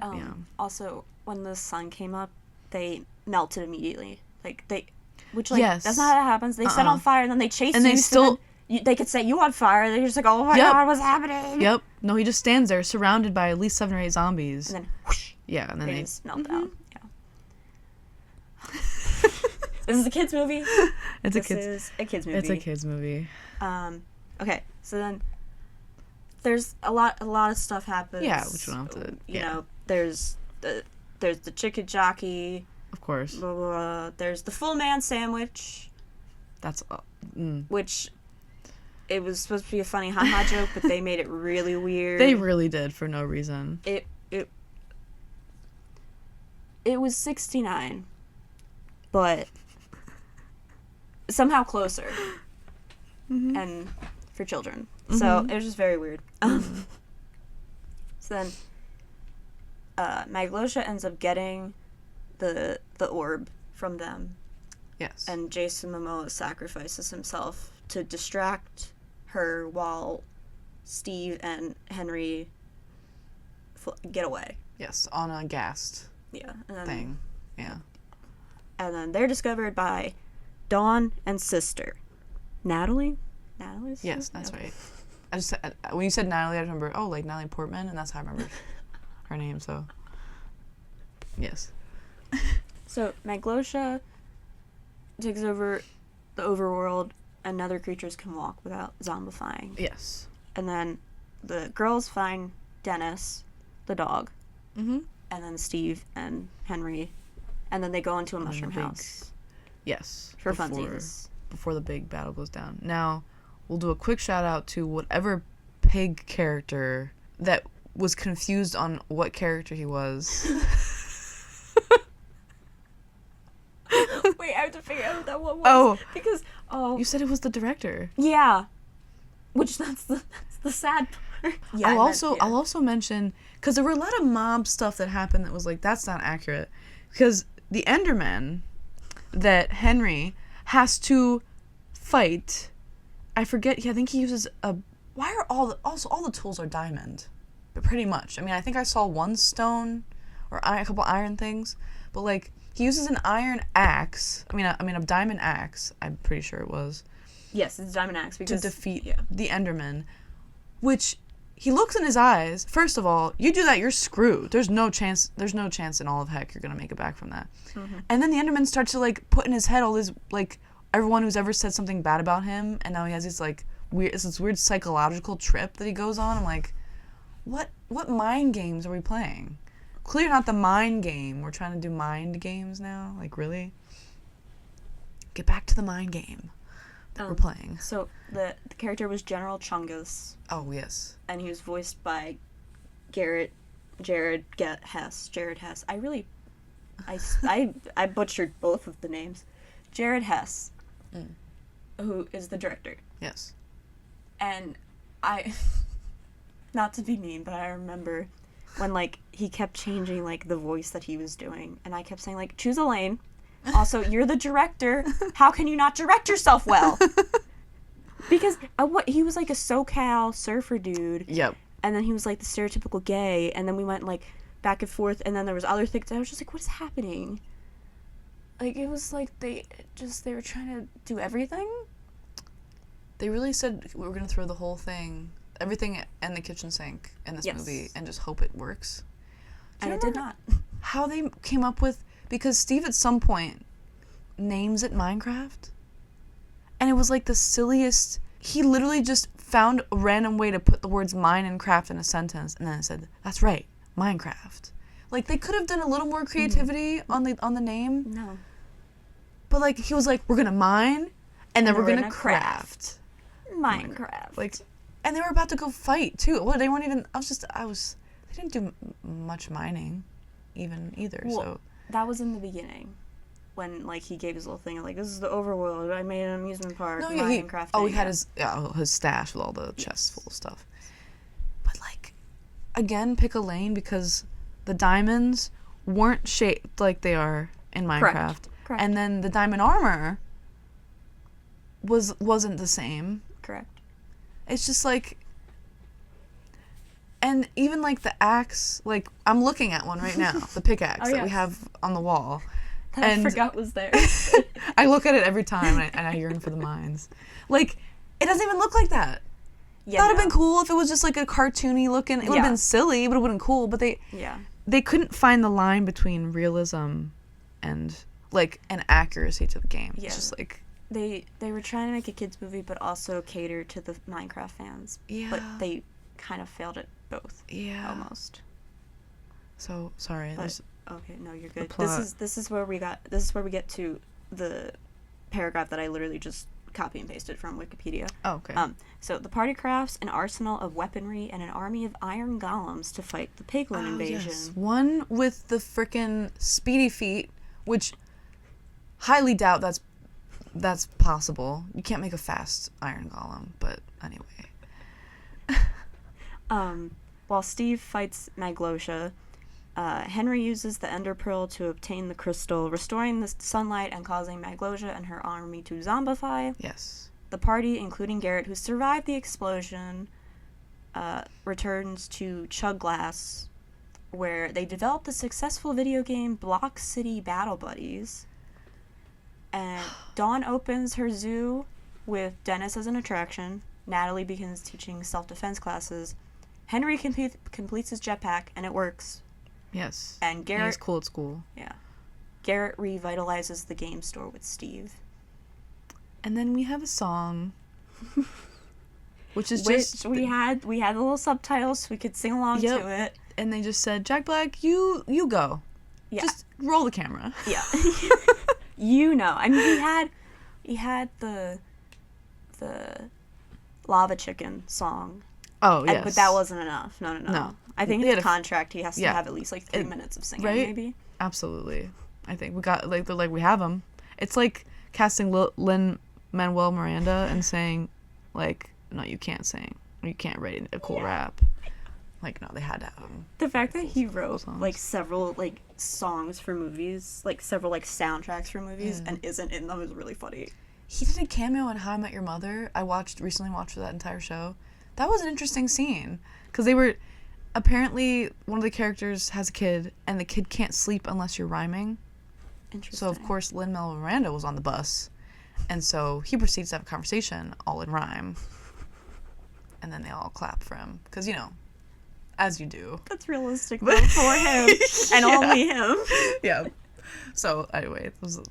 also, when the sun came up, they melted immediately. Which yes. That's not how it happens. They set on fire and then they chase and you. They still... they could set you on fire. They're just like, oh my god, what's happening? Yep. No, he just stands there surrounded by at least 7 or 8 zombies. And then whoosh. Yeah, and then they just melt down. Yeah. This is a kids movie. It's a kids movie. It's a kids movie. Okay, so then there's a lot of stuff happens. Yeah, which we don't have to. You know, there's the chicken jockey. Of course. Blah, blah, blah. There's the full man sandwich. That's which it was supposed to be a funny haha joke, but they made it really weird. They really did for no reason. It was 69, but somehow closer, and for children. So it was just very weird. So then, Maglotia ends up getting the orb from them. Yes. And Jason Momoa sacrifices himself to distract her while Steve and Henry get away. Yes, on a gassed thing. Yeah. And then they're discovered by Dawn and sister. Natalie? Yes, that's right. I just when you said Natalie, I remember, like Natalie Portman, and that's how I remember her name, so. Yes. So, Maglotia takes over the overworld, and other creatures can walk without zombifying. Yes. And then the girls find Dennis, the dog, and then Steve and Henry, and then they go into a mushroom house. Yes. For funsies. Before the big battle goes down. Now, we'll do a quick shout out to whatever pig character that was confused on what character he was. Wait, I have to figure out what that one was. Oh. Because, You said it was the director. Yeah. Which, that's the sad part. Yeah, I'll also mention, because there were a lot of mob stuff that happened that was like, that's not accurate, because the Enderman that Henry has to fight, I forget, I think he uses a, why are all the tools are diamond, but pretty much, I mean, I think I saw one stone or a couple iron things, but like he uses an iron axe, I mean a diamond axe, I'm pretty sure it was, Yes, it's Diamond Axe because to defeat the Enderman, which he looks in his eyes. First of all, you do that, you're screwed. There's no chance in all of heck you're gonna make it back from that. Mm-hmm. And then the Enderman starts to like put in his head all this, like, everyone who's ever said something bad about him, and now he has these like this weird psychological trip that he goes on. I'm like, what mind games are we playing? Clearly not the mind game. We're trying to do mind games now. Like, really? Get back to the mind game that we're playing. So the character was General Chungus. Oh, yes. And he was voiced by Jared Hess. I butchered both of the names. Jared Hess, who is the director. Yes. And I, not to be mean, but I remember when, like, he kept changing, like, the voice that he was doing. And I kept saying, like, choose a lane. Also, you're the director. How can you not direct yourself well? Because he was, like, a SoCal surfer dude. Yep. And then he was, like, the stereotypical gay. And then we went, like, back and forth. And then there was other things. I was just like, what is happening? Like, it was like they were trying to do everything. They really said we were going to throw the whole thing, everything in the kitchen sink in this movie, and just hope it works. And it did not. How they came up with, because Steve at some point names it Minecraft, and it was like the silliest, he literally just found a random way to put the words mine and craft in a sentence, and then it said, that's right, Minecraft. Like, they could have done a little more creativity on the name. No. But, like, he was like, we're going to mine, and then we're going to craft. Minecraft. Like, and they were about to go fight, too. Well, they weren't even, they didn't do much mining, either, well, so. That was in the beginning. When, like, he gave his little thing, like, this is the overworld, I made an amusement park, Minecraft. He had his stash with all the chests full of stuff. But, like, again, pick a lane, because the diamonds weren't shaped like they are in Minecraft. Correct. And then the diamond armor wasn't the same. Correct. It's just like, and even like the axe, like I'm looking at one right now, the pickaxe that we have on the wall. That I forgot was there. I look at it every time and I yearn for the mines. Like, it doesn't even look like that. Yeah, that would have been cool if it was just like a cartoony looking, it would have been silly, but it would have been cool. But they couldn't find the line between realism and like an accuracy to the game. Yeah. It's just like they were trying to make a kids movie but also cater to the Minecraft fans. Yeah. But they kind of failed at both. Yeah. Almost. So sorry. But, okay, no, you're good. This is where we get to the paragraph that I literally just copy and pasted from Wikipedia. Oh, okay. So the party crafts an arsenal of weaponry and an army of iron golems to fight the piglin invasion. Yes. One with the frickin' speedy feet, which highly doubt that's possible. You can't make a fast iron golem, but anyway. While Steve fights Maglosia, Henry uses the Ender Pearl to obtain the crystal, restoring the sunlight and causing Maglosia and her army to zombify. Yes. The party, including Garrett, who survived the explosion, returns to Chug Glass, where they develop the successful video game Block City Battle Buddies. And Dawn opens her zoo with Dennis as an attraction. Natalie begins teaching self-defense classes. Henry completes his jetpack, and it works. Yes. And Garrett... He's cool at school. Yeah. Garrett revitalizes the game store with Steve. And then we have a song, which we had the little subtitles so we could sing along to it. And they just said, Jack Black, you go. Yeah. Just roll the camera. Yeah. You know. I mean, he had the Lava Chicken song. Oh, yes. But that wasn't enough. No. I think in his contract he has to have at least like 3 minutes of singing, right? Maybe. Absolutely. I think we got like we have him. It's like casting Lin-Manuel Miranda and saying like, no, you can't sing. You can't write a cool rap. Like, no, they had to have him. The fact that he wrote songs. like several like songs for movies, like several like soundtracks for movies, and isn't in them is really funny. He did a cameo in How I Met Your Mother. I recently watched that entire show. That was an interesting scene because they were apparently one of the characters has a kid and the kid can't sleep unless you're rhyming. Interesting. So of course Lin-Manuel Miranda was on the bus, and so he proceeds to have a conversation all in rhyme, and then they all clap for him because as you do. That's realistic though, for him and only him. Yeah. So anyway, it was a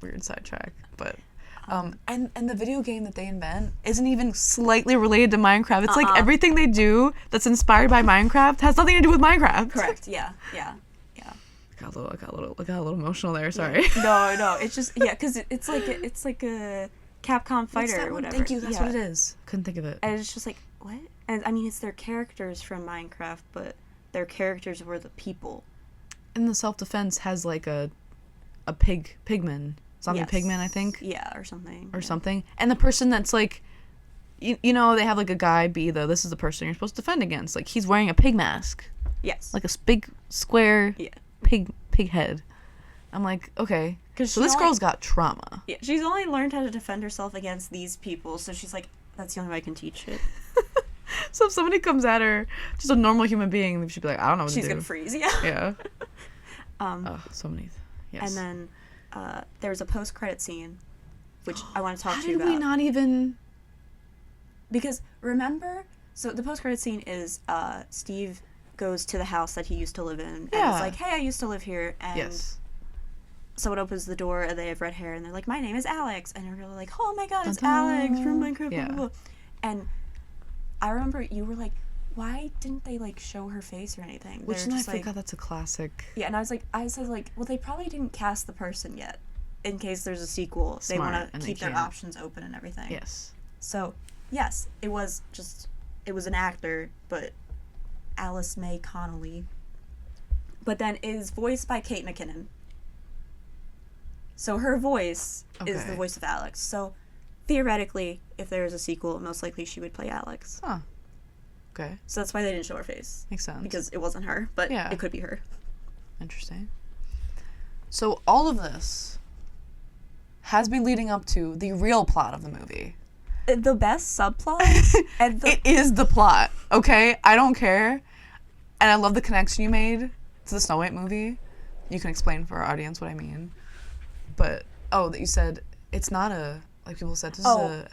weird sidetrack, but and the video game that they invent isn't even slightly related to Minecraft. It's like everything they do that's inspired by Minecraft has nothing to do with Minecraft. Correct. Yeah. I got a little emotional there. Sorry. No. It's just because it's like a Capcom fighter or whatever. Thank you. That's what it is. Couldn't think of it. And it's just like what? And I mean, it's their characters from Minecraft, but their characters were the people. And the self-defense has like a pigman. Zombie pigman, I think. Yeah, or something. Something. And the person that's like, they have like a guy this is the person you're supposed to defend against. Like, he's wearing a pig mask. Yes. Like a big, square pig head. I'm like, okay. So this girl's got trauma. Yeah, she's only learned how to defend herself against these people, so she's like, that's the only way I can teach it. So if somebody comes at her, just a normal human being, she'd be like, I don't know what to do. She's gonna freeze, yeah. So many. Yes. And then there's a post-credit scene, which I want to talk to you about. How did we not even... Because, remember... So the post-credit scene is Steve goes to the house that he used to live in, and it's like, hey, I used to live here, and someone opens the door, and they have red hair, and they're like, my name is Alex, and they're like, oh my god, it's Alex from Minecraft, blah, blah, blah. And I remember you were like, why didn't they like show her face or anything? Which I forgot that's a classic. Yeah, and I said like, well, they probably didn't cast the person yet, in case there's a sequel. They want to keep their options open and everything. Yes. So, yes, it was an actor, but Alice May Connolly. But then it is voiced by Kate McKinnon. So her voice is the voice of Alex. So theoretically, if there is a sequel, most likely she would play Alex. Huh. Okay. So that's why they didn't show her face. Makes sense. Because it wasn't her, but it could be her. Interesting. So all of this has been leading up to the real plot of the movie. The best subplot? It is the plot, okay? I don't care. And I love the connection you made to the Snow White movie. You can explain for our audience what I mean. But, that you said it's not like people said, this is a...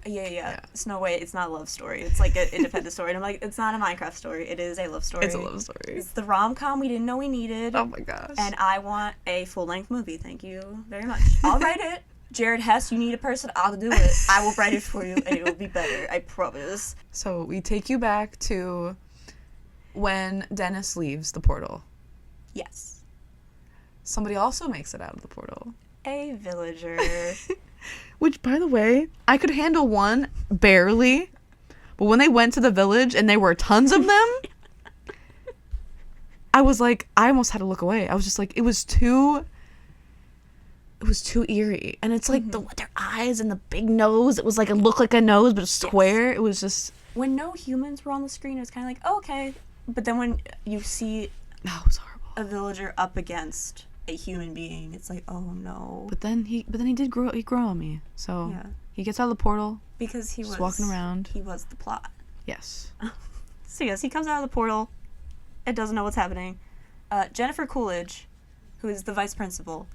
Yeah. Snow White, it's not a love story. It's like an independent story. And I'm like, it's not a Minecraft story. It is a love story. It's a love story. It's the rom-com we didn't know we needed. Oh my gosh. And I want a full-length movie. Thank you very much. I'll write it. Jared Hess, you need a person, I'll do it. I will write it for you, and it will be better. I promise. So we take you back to when Dennis leaves the portal. Yes. Somebody also makes it out of the portal. A villager. Which, by the way, I could handle one, barely. But when they went to the village and there were tons of them, I was like, I almost had to look away. I was just like, it was too eerie. And it's like their eyes and the big nose. It was like, it looked like a nose, but square. It was just... When no humans were on the screen, it was kind of like, oh, okay. But then when you see it was horrible. A villager up against a human being, it's like, oh no. But then he did grow on me. So he gets out of the portal. Because he was walking around. He was the plot. Yes. So yes, he comes out of the portal. It doesn't know what's happening. Jennifer Coolidge, who is the vice principal,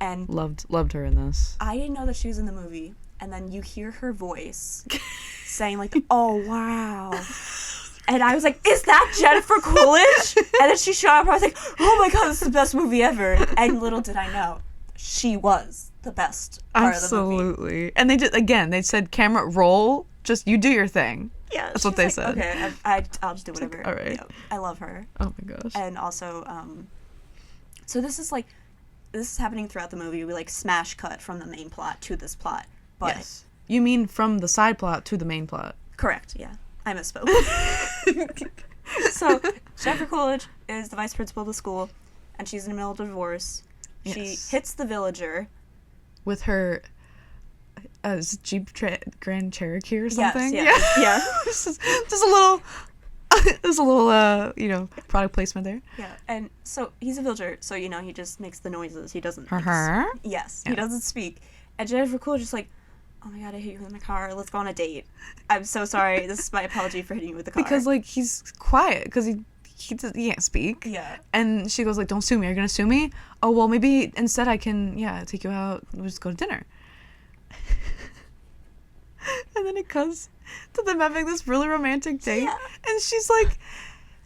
and loved her in this. I didn't know that she was in the movie, and then you hear her voice saying like, "Oh wow," and I was like, "Is that Jennifer Coolidge?" And then she showed up, and I was like, "Oh my god, this is the best movie ever!" And little did I know, she was the best part of the movie. Absolutely. And they said, "Camera roll, just you do your thing." Yeah, that's what they said. Okay, I'll just do whatever. Like, all right. Yeah, I love her. Oh my gosh. And also, so this is happening throughout the movie. We like smash cut from the main plot to this plot. But yes. You mean from the side plot to the main plot? Correct. Yeah, I misspoke. So Jennifer Coolidge is the vice principal of the school, and she's in the middle of a divorce. Yes. She hits the villager with her. is it Grand Cherokee or something? Yes, yeah. just a little, there's a little, product placement there. Yeah, and so he's a villager, so, he just makes the noises. He doesn't... Her? Yes, Yeah. he doesn't speak. And Jennifer Coolidge is just like, oh my god, I hit you in the car. Let's go on a date. I'm so sorry. This is my apology for hitting you with the car. Because, like, he's quiet, because he can't speak. Yeah. And she goes, like, don't sue me. Are you going to sue me? Oh, well, maybe instead I can, take you out. We'll just go to dinner. And then it comes to them having this really romantic date. Yeah. And she's like,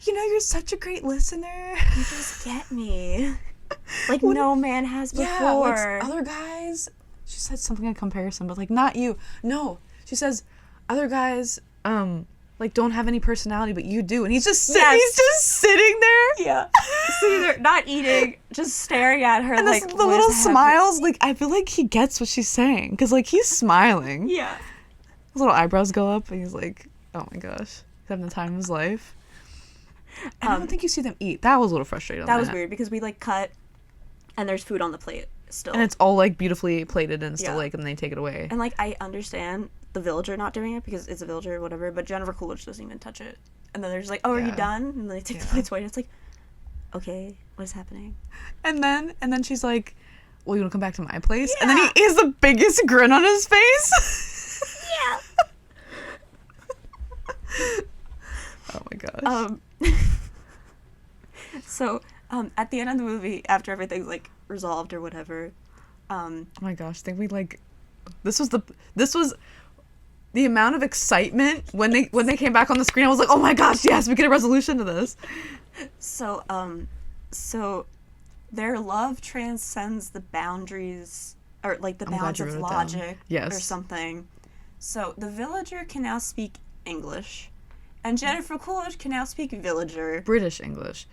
you're such a great listener. You just get me. Like, no man has before. Yeah, like other guys, she said something in comparison, but, like, not you. No, she says, other guys, like, don't have any personality, but you do. And he's just sitting there. Yeah. Sitting there, not eating, just staring at her, And like, the what little is happening? smiles, like, I feel like he gets what she's saying. Because, like, he's smiling. Yeah. His little eyebrows go up, and he's like, oh my gosh. He's having the time of his life. And I don't think you see them eat. That was a little frustrating. That was weird, because we, like, cut, and there's food on the plate still. And it's all, like, beautifully plated and still, Yeah. like, and they take it away. And, like, I understand the villager not doing it, because it's a villager or whatever, but Jennifer Coolidge doesn't even touch it. And then they're just like, oh, are you Yeah. done? And then they take the plates away, and it's like, okay, what is happening? And then she's like, well, you want to come back to my place? Yeah. And then he has the biggest grin on his face. Yeah. Oh my gosh. So, at the end of the movie, after everything's, like, resolved or whatever, Oh my gosh, I think we like this was the amount of excitement when they came back on the screen. I was like, "Oh my gosh, yes, we get a resolution to this." so their love transcends the boundaries, or, like, the I'm glad bounds you of wrote it down. logic Yes. or something. So the villager can now speak English, and Jennifer Coolidge can now speak villager. British English.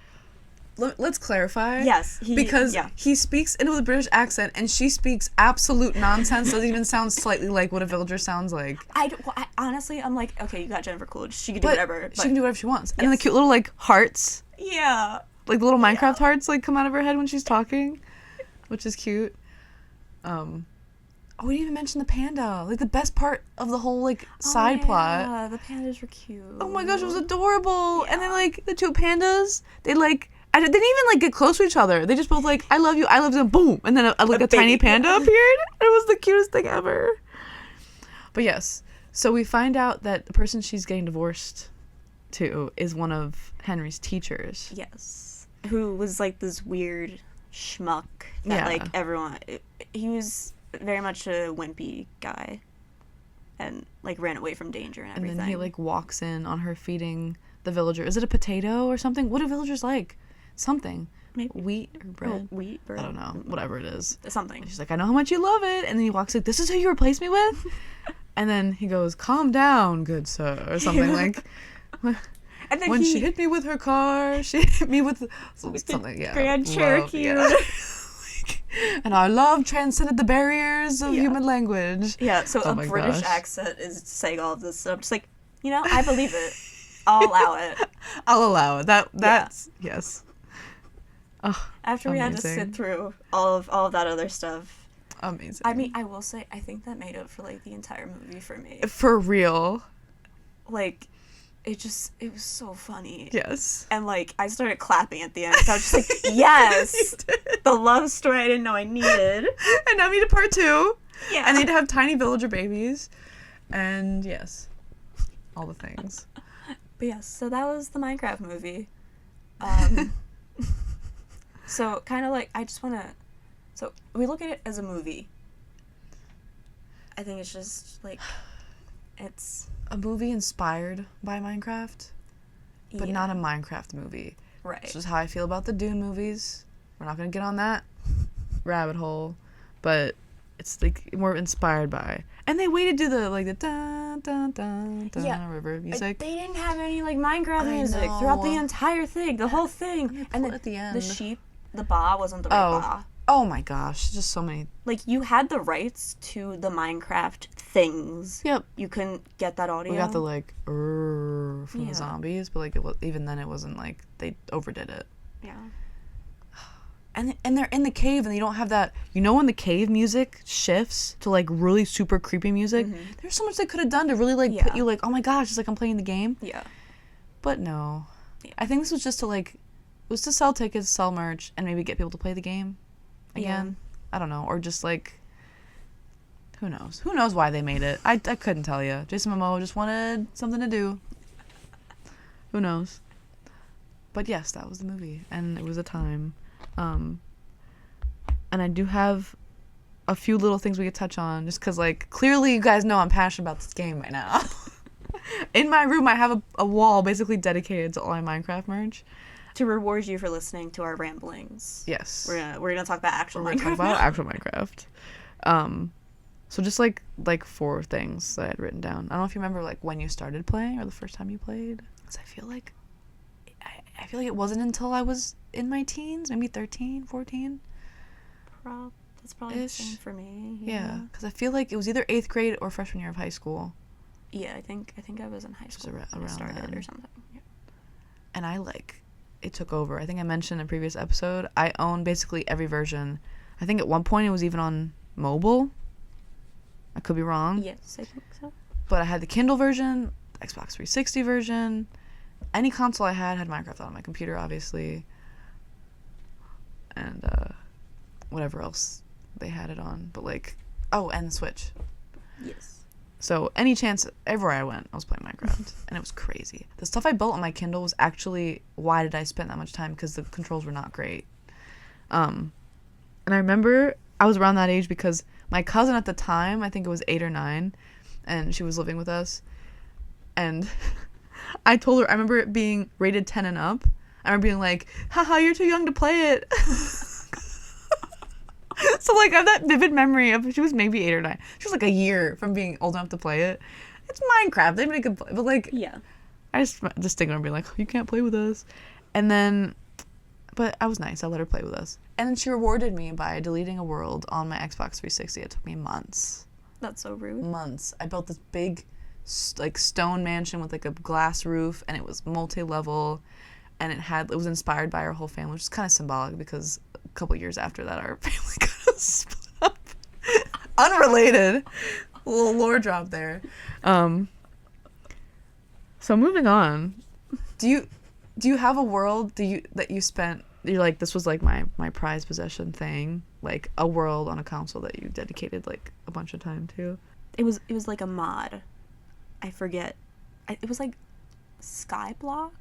Let's clarify. Yes, because he speaks with a British accent, and she speaks absolute nonsense. Doesn't even sound slightly like what a villager sounds like. Honestly, I'm like, okay, you got Jennifer Coolidge. She can do But whatever. she can do whatever she wants. And then the Yes. cute little, like, hearts, Yeah. like the little Minecraft hearts, like, come out of her head when she's talking, which is cute. Oh, we didn't even mention the panda. Like, the best part of the whole, like, side plot. Yeah, the pandas were cute. Oh my gosh, it was adorable. And then, like, the two pandas, they, like, they didn't even, like, get close to each other. They just both, like, I love you, and boom. And then, a tiny panda appeared. It was the cutest thing ever. But yes, so we find out that the person she's getting divorced to is one of Henry's teachers. Yes. Who was, like, this weird schmuck that, Yeah. like, everyone... He was very much a wimpy guy. And, like, ran away from danger and everything. And then he, like, walks in on her feeding the villager. Is it a potato or something? What do villagers like? Something. Maybe. Wheat or bread? Oh, wheat, bread. I don't know. Whatever it is. Something. And she's like, I know how much you love it. And then he walks like, this is who you replaced me with? And then he goes, calm down, good sir. Or something like, And then when she hit me with her car, she hit me with something. Yeah. Grand love, Cherokee. yeah. And our love transcended the barriers of Yeah. human language. Yeah, so Oh a my British gosh. accent is saying all of this. So I'm just like, I believe it. I'll allow it. I'll allow it. That's, yes. Oh, After we had to amazing. sit through all of that other stuff. Amazing. I mean, I will say, I think that made up for, like, the entire movie for me. For real. Like, it was so funny. Yes. And, like, I started clapping at the end. So I was just like, yes! The love story I didn't know I needed. And now we need a part 2. Yeah. I need to have tiny villager babies. And yes. All the things. But yes, so that was the Minecraft movie. So, kind of like, I just want to... So, we look at it as a movie. I think it's just, like, it's... A movie inspired by Minecraft, but yeah, not a Minecraft movie. right. This is how I feel about the Dune movies. We're not going to get on that rabbit hole, but it's, like, more inspired by. And they waited to do the dun dun dun dun Yeah. river music. They didn't have any, like, Minecraft I music throughout the know. entire thing, the whole thing. And then at the end. the sheep, the ba wasn't the right ba. Oh my gosh, just so many. Like, you had the rights to the Minecraft things. Yep. You couldn't get that audio. We got the, like, from Yeah. the zombies, but, like, even then it wasn't, like, they overdid it. Yeah. and they're in the cave and they don't have that, when the cave music shifts to like really super creepy music. There's so much they could have done to really like put you like, oh my gosh, it's like I'm playing the game. Yeah. But no. I think this was just to like, it was to sell tickets, sell merch, and maybe get people to play the game again. I don't know. Or just like, who knows? Who knows why they made it? I couldn't tell you. Jason Momoa just wanted something to do. Who knows? But yes, that was the movie, and it was a time. And I do have a few little things we could touch on, just because, like, clearly you guys know I'm passionate about this game right now. In my room, I have a wall basically dedicated to all my Minecraft merch. To reward you for listening to our ramblings. Yes. We're gonna talk about actual Minecraft. We're gonna talk about actual Minecraft. So just like 4 things that I had written down. I don't know if you remember like when you started playing or the first time you played. Because I feel like it wasn't until I was in my teens, maybe 13, 14. That's probably the same for me. Yeah, because I feel like it was either 8th grade or freshman year of high school. Yeah, I think I was in high school when I started then. Or something. Yeah. And it took over. I think I mentioned in a previous episode, I own basically every version. I think at one point it was even on mobile. I could be wrong. Yes, I think so. But I had the Kindle version, the Xbox 360 version. Any console I had Minecraft on my computer, obviously. And whatever else they had it on. But like, and the Switch. Yes. So any chance, everywhere I went, I was playing Minecraft. And it was crazy. The stuff I built on my Kindle was actually, why did I spend that much time? Because the controls were not great. And I remember I was around that age because my cousin at the time, I think it was 8 or 9, and she was living with us. And I told her, I remember it being rated 10 and up. I remember being like, haha, you're too young to play it. So, like, I have that vivid memory of, she was maybe 8 or 9. She was, like, a year from being old enough to play it. It's Minecraft. Anybody could play. But, like, yeah. I just think I'm being like, oh, you can't play with us. And then, but I was nice. I let her play with us. And then she rewarded me by deleting a world on my Xbox 360. It took me months. That's so rude. Months. I built this big, like, stone mansion with, like, a glass roof, and it was multi-level, and it was inspired by our whole family, which is kind of symbolic because a couple years after that, our family kind of split up. Unrelated. A little lore drop there. So moving on, do you have a world that you spent, you're like, this was like my prized possession thing, like a world on a console that you dedicated like a bunch of time to? It was like a mod. I forget. It was like Skyblock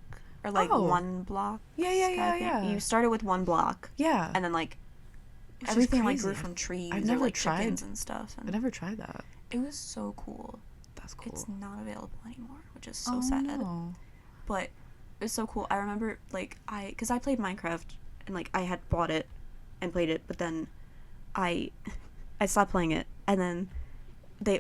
or like one block. Yeah. You started with one block. Yeah. And then like Which everything like grew from trees. I've never or, like, tried chickens and stuff. And I've never tried that. it was so cool. That's cool. It's not available anymore, which is so sad. No. But it was so cool. I remember like because I played Minecraft and like I had bought it and played it, but then I stopped playing it, and then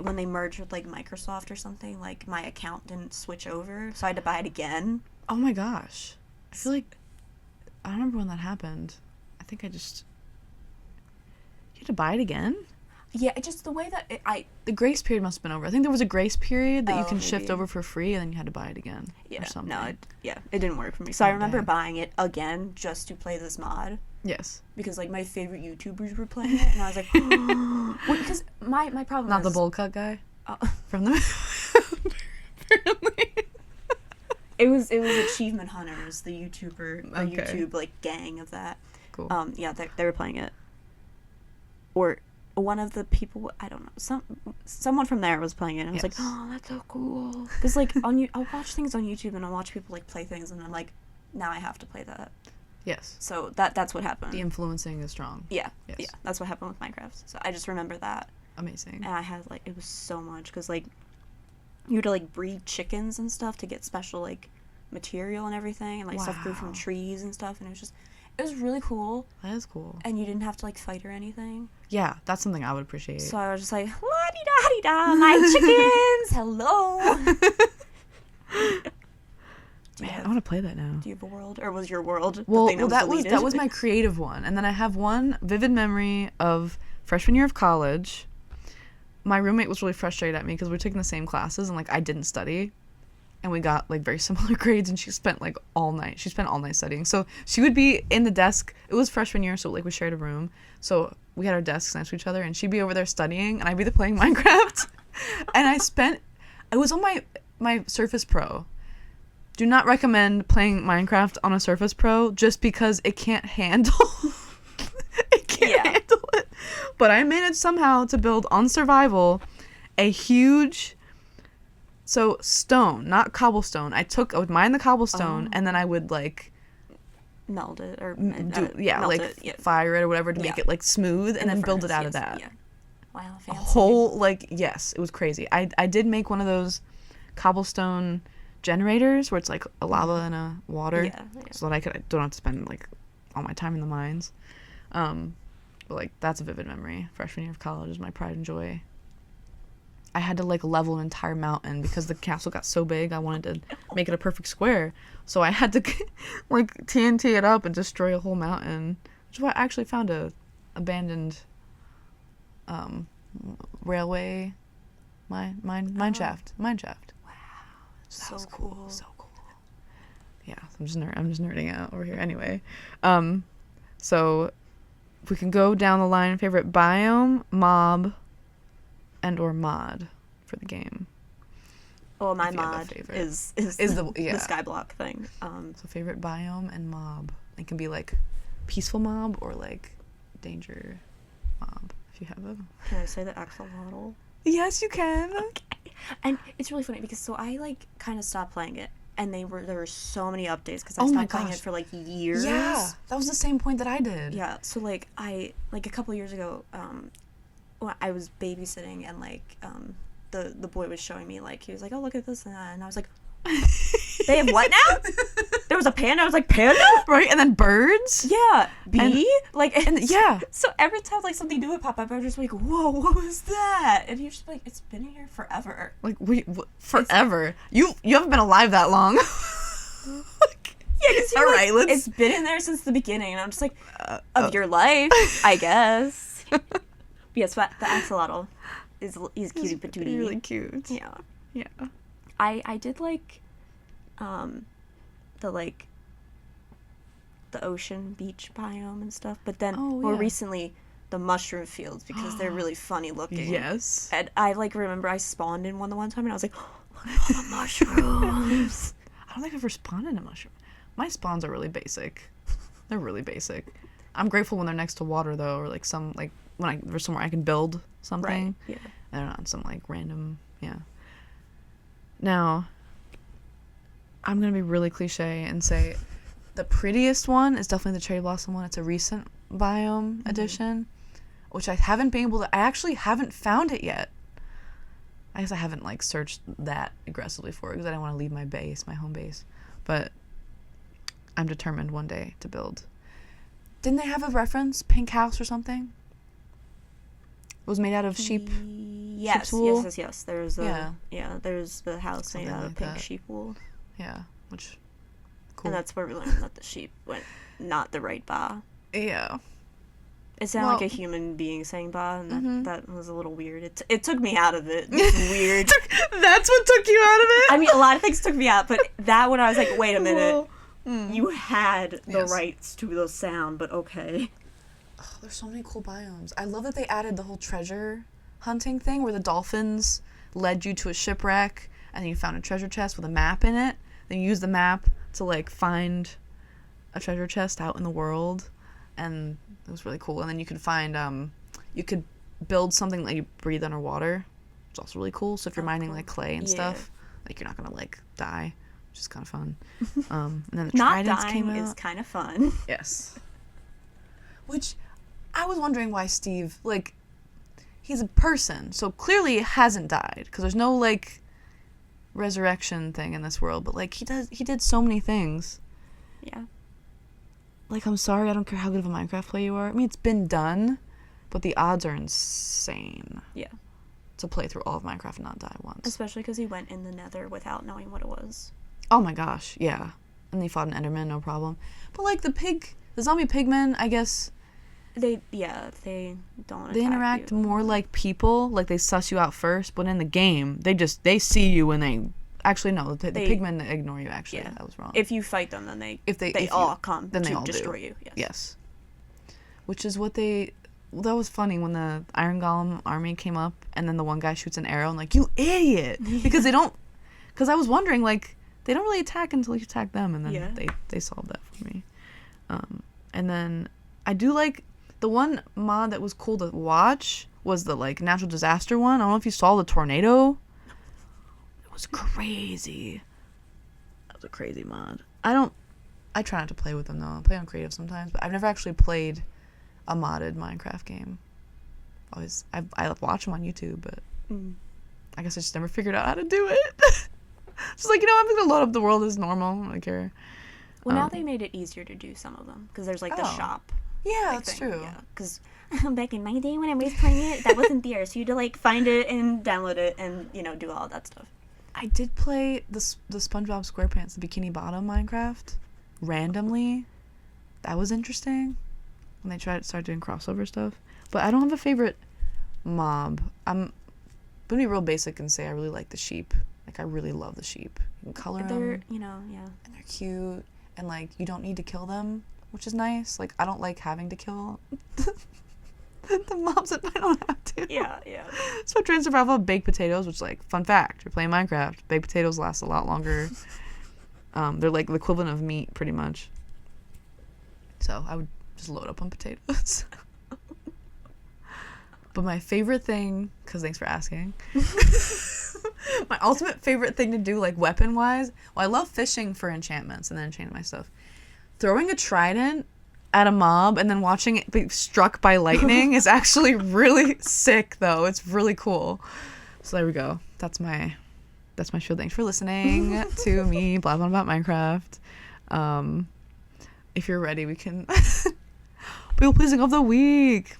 when they merged with like Microsoft or something, like my account didn't switch over, so I had to buy it again. Oh my gosh. I feel like I don't remember when that happened. I think you had to buy it again? Yeah, it just the way that the grace period must have been over. I think there was a grace period that you can maybe. shift over for free, and then you had to buy it again. Yeah, or something. no, it didn't work for me. So I remember dang. buying it again just to play this mod. Yes. Because like my favorite YouTubers were playing it, and I was like, because my problem Not is the bowl cut guy from the apparently. It was Achievement Hunters, the YouTuber, Okay. YouTube like gang of that. Cool. Yeah, they were playing it. Or one of the people, I don't know, someone from there was playing it, and I was like, oh, that's so cool. Because like I'll watch things on YouTube, and I'll watch people like play things, and I'm like, now I have to play that. Yes. So that's what happened. The influencing is strong. Yeah. Yes. Yeah, that's what happened with Minecraft. So I just remember that. Amazing. And I had like, it was so much, because like you had to like breed chickens and stuff to get special like material and everything, and like stuff grew from Wow. trees and stuff, and it was really cool. That is cool. And you didn't have to like fight or anything. Yeah, that's something I would appreciate. So I was just like, la-di-da-di-da, my chickens, hello. Man, I want to play that now. Do you have a world, or was your world Well, the thing that was deleted? that was my creative one, and then I have one vivid memory of freshman year of college. My roommate was really frustrated at me because we were taking the same classes, and like I didn't study, and we got like very similar grades, and she spent all night studying. So she would be in the desk. It was freshman year, so like we shared a room, so we had our desks next to each other, and she'd be over there studying and I'd be there playing Minecraft. And I was on my Surface Pro. Do not recommend playing Minecraft on a Surface Pro just because it can't handle handle it. But I managed somehow to build on survival a huge stone, not cobblestone. I would mine the cobblestone and then I would like meld it or fire it or whatever to make it like smooth and then build it out of that. Yeah. Wow, fancy. A whole yes, it was crazy. I did make one of those cobblestone generators where it's like a lava and a water, so that I don't have to spend like all my time in the mines. But like that's a vivid memory. Freshman year of college is my pride and joy. I had to like level an entire mountain because the castle got so big. I wanted to make it a perfect square, so I had to like TNT it up and destroy a whole mountain. Which is why I actually found a abandoned railway mine shaft. Wow, so that was cool. So cool. Yeah, I'm just nerding out over here. Anyway, so if we can go down the line, favorite biome, mob, and or mod for the game. Well, my mod is the skyblock thing. So favorite biome and mob. It can be like peaceful mob or like danger mob if you have them. Can I say the axolotl? Yes, you can. Okay. And it's really funny because so I like kind of stopped playing it, and there were so many updates because I stopped playing it for like years. Yeah, that was the same point that I did. Yeah, so like a couple years ago, when I was babysitting and like the boy was showing me like he was like, oh, look at this and that, and I was like, they have what now? There was a panda. I was like, panda? Right, and then birds. Yeah, bee. And yeah. So every time like something new would pop up, I was just like, whoa, what was that? And you're just like, it's been here forever. Like forever. You haven't been alive that long. Yeah, because it's been in there since the beginning, and I'm just like, of your life, I guess. Yes, but the axolotl is cutie patootie. Really cute. Yeah. Yeah. I did like the ocean beach biome and stuff, but then more recently the mushroom fields because they're really funny looking. Yes. And I like remember I spawned in one the one time and I was like, oh, look at all the mushrooms. I don't think I've ever spawned in a mushroom. My spawns are really basic. They're really basic. I'm grateful when they're next to water though, or like some like when there's somewhere I can build something. Right. Yeah. I don't know, some like random Now, I'm going to be really cliche and say the prettiest one is definitely the cherry blossom one. It's a recent biome edition, which I actually haven't found it yet. I guess I haven't like searched that aggressively for it because I don't want to leave my home base. But I'm determined one day to build. Didn't they have a reference? Pink house or something? It was made out of sheep. Yes, sheep's wool. Yes. There's the house Something made out of like pink that. sheep wool. Yeah, which cool. And that's where we learned that the sheep went not the right ba. Yeah. It sounded like a human being saying ba, and that was a little weird. It took me out of it. It's weird. That's what took you out of it? I mean, a lot of things took me out, but that one I was like, wait a minute. You had the rights to the sound, but okay. Oh, there's so many cool biomes. I love that they added the whole treasure hunting thing where the dolphins led you to a shipwreck and then you found a treasure chest with a map in it. Then you used the map to like find a treasure chest out in the world, and it was really cool. And then you could find you could build something that you breathe underwater. It's also really cool. So if you're mining like clay and stuff, like you're not gonna like die, which is kind of fun. And then the tridents came out. Is kind of fun. Yes. Which I was wondering why Steve, like, he's a person, so clearly he hasn't died because there's no like resurrection thing in this world. But like he did so many things. Yeah. Like, I'm sorry, I don't care how good of a Minecraft player you are. I mean, it's been done, but the odds are insane. Yeah. To play through all of Minecraft and not die once. Especially because he went in the Nether without knowing what it was. Oh my gosh, yeah. And he fought an Enderman, no problem. But like the zombie pigmen, I guess. They don't. They interact more like people, like they suss you out first. But in the game, they see you and they Actually, no. The They- pigmen ignore you. Actually, Yeah. that was wrong. If you fight them, then they If all you- come then they to all do. destroy you. Yes. Yes. Which is what they. Well, that was funny when the Iron Golem army came up, and then the one guy shoots an arrow, and like, you idiot, because they don't. Because I was wondering, like, they don't really attack until you attack them, and then Yeah. they solved that for me. And then I do like the one mod that was cool to watch was the like natural disaster one. I don't know if you saw the tornado. It was crazy. That was a crazy mod. I try not to play with them though. I play on creative sometimes, but I've never actually played a modded Minecraft game. I watch them on YouTube, but I guess I just never figured out how to do it. Just like, I'm gonna load up the world as normal. I don't care. Well, now they made it easier to do some of them because there's like the Oh. shop. Yeah, like, that's thing. true. Yeah, because back in my day when I was playing it, that wasn't there, so you had to like find it and download it and do all that stuff. I did play the SpongeBob SquarePants, the Bikini Bottom Minecraft, randomly. That was interesting when they started doing crossover stuff. But I don't have a favorite mob. I'm gonna be real basic and say I really like the sheep. Like, I really love the sheep. You can color They're them, yeah. and they're cute, and like you don't need to kill them, which is nice. Like, I don't like having to kill the mobs if I don't have to. Yeah. So I trained survival of baked potatoes, which, like, fun fact, you're playing Minecraft. Baked potatoes last a lot longer. They're like the equivalent of meat, pretty much. So I would just load up on potatoes. But my favorite thing, because thanks for asking, my ultimate favorite thing to do, like, weapon-wise, well, I love fishing for enchantments and then enchanting my stuff. Throwing a trident at a mob and then watching it be struck by lightning is actually really sick, though. It's really cool. So there we go. That's my spiel. Thanks for listening to me blab on about Minecraft. If you're ready, we can people pleasing of the week.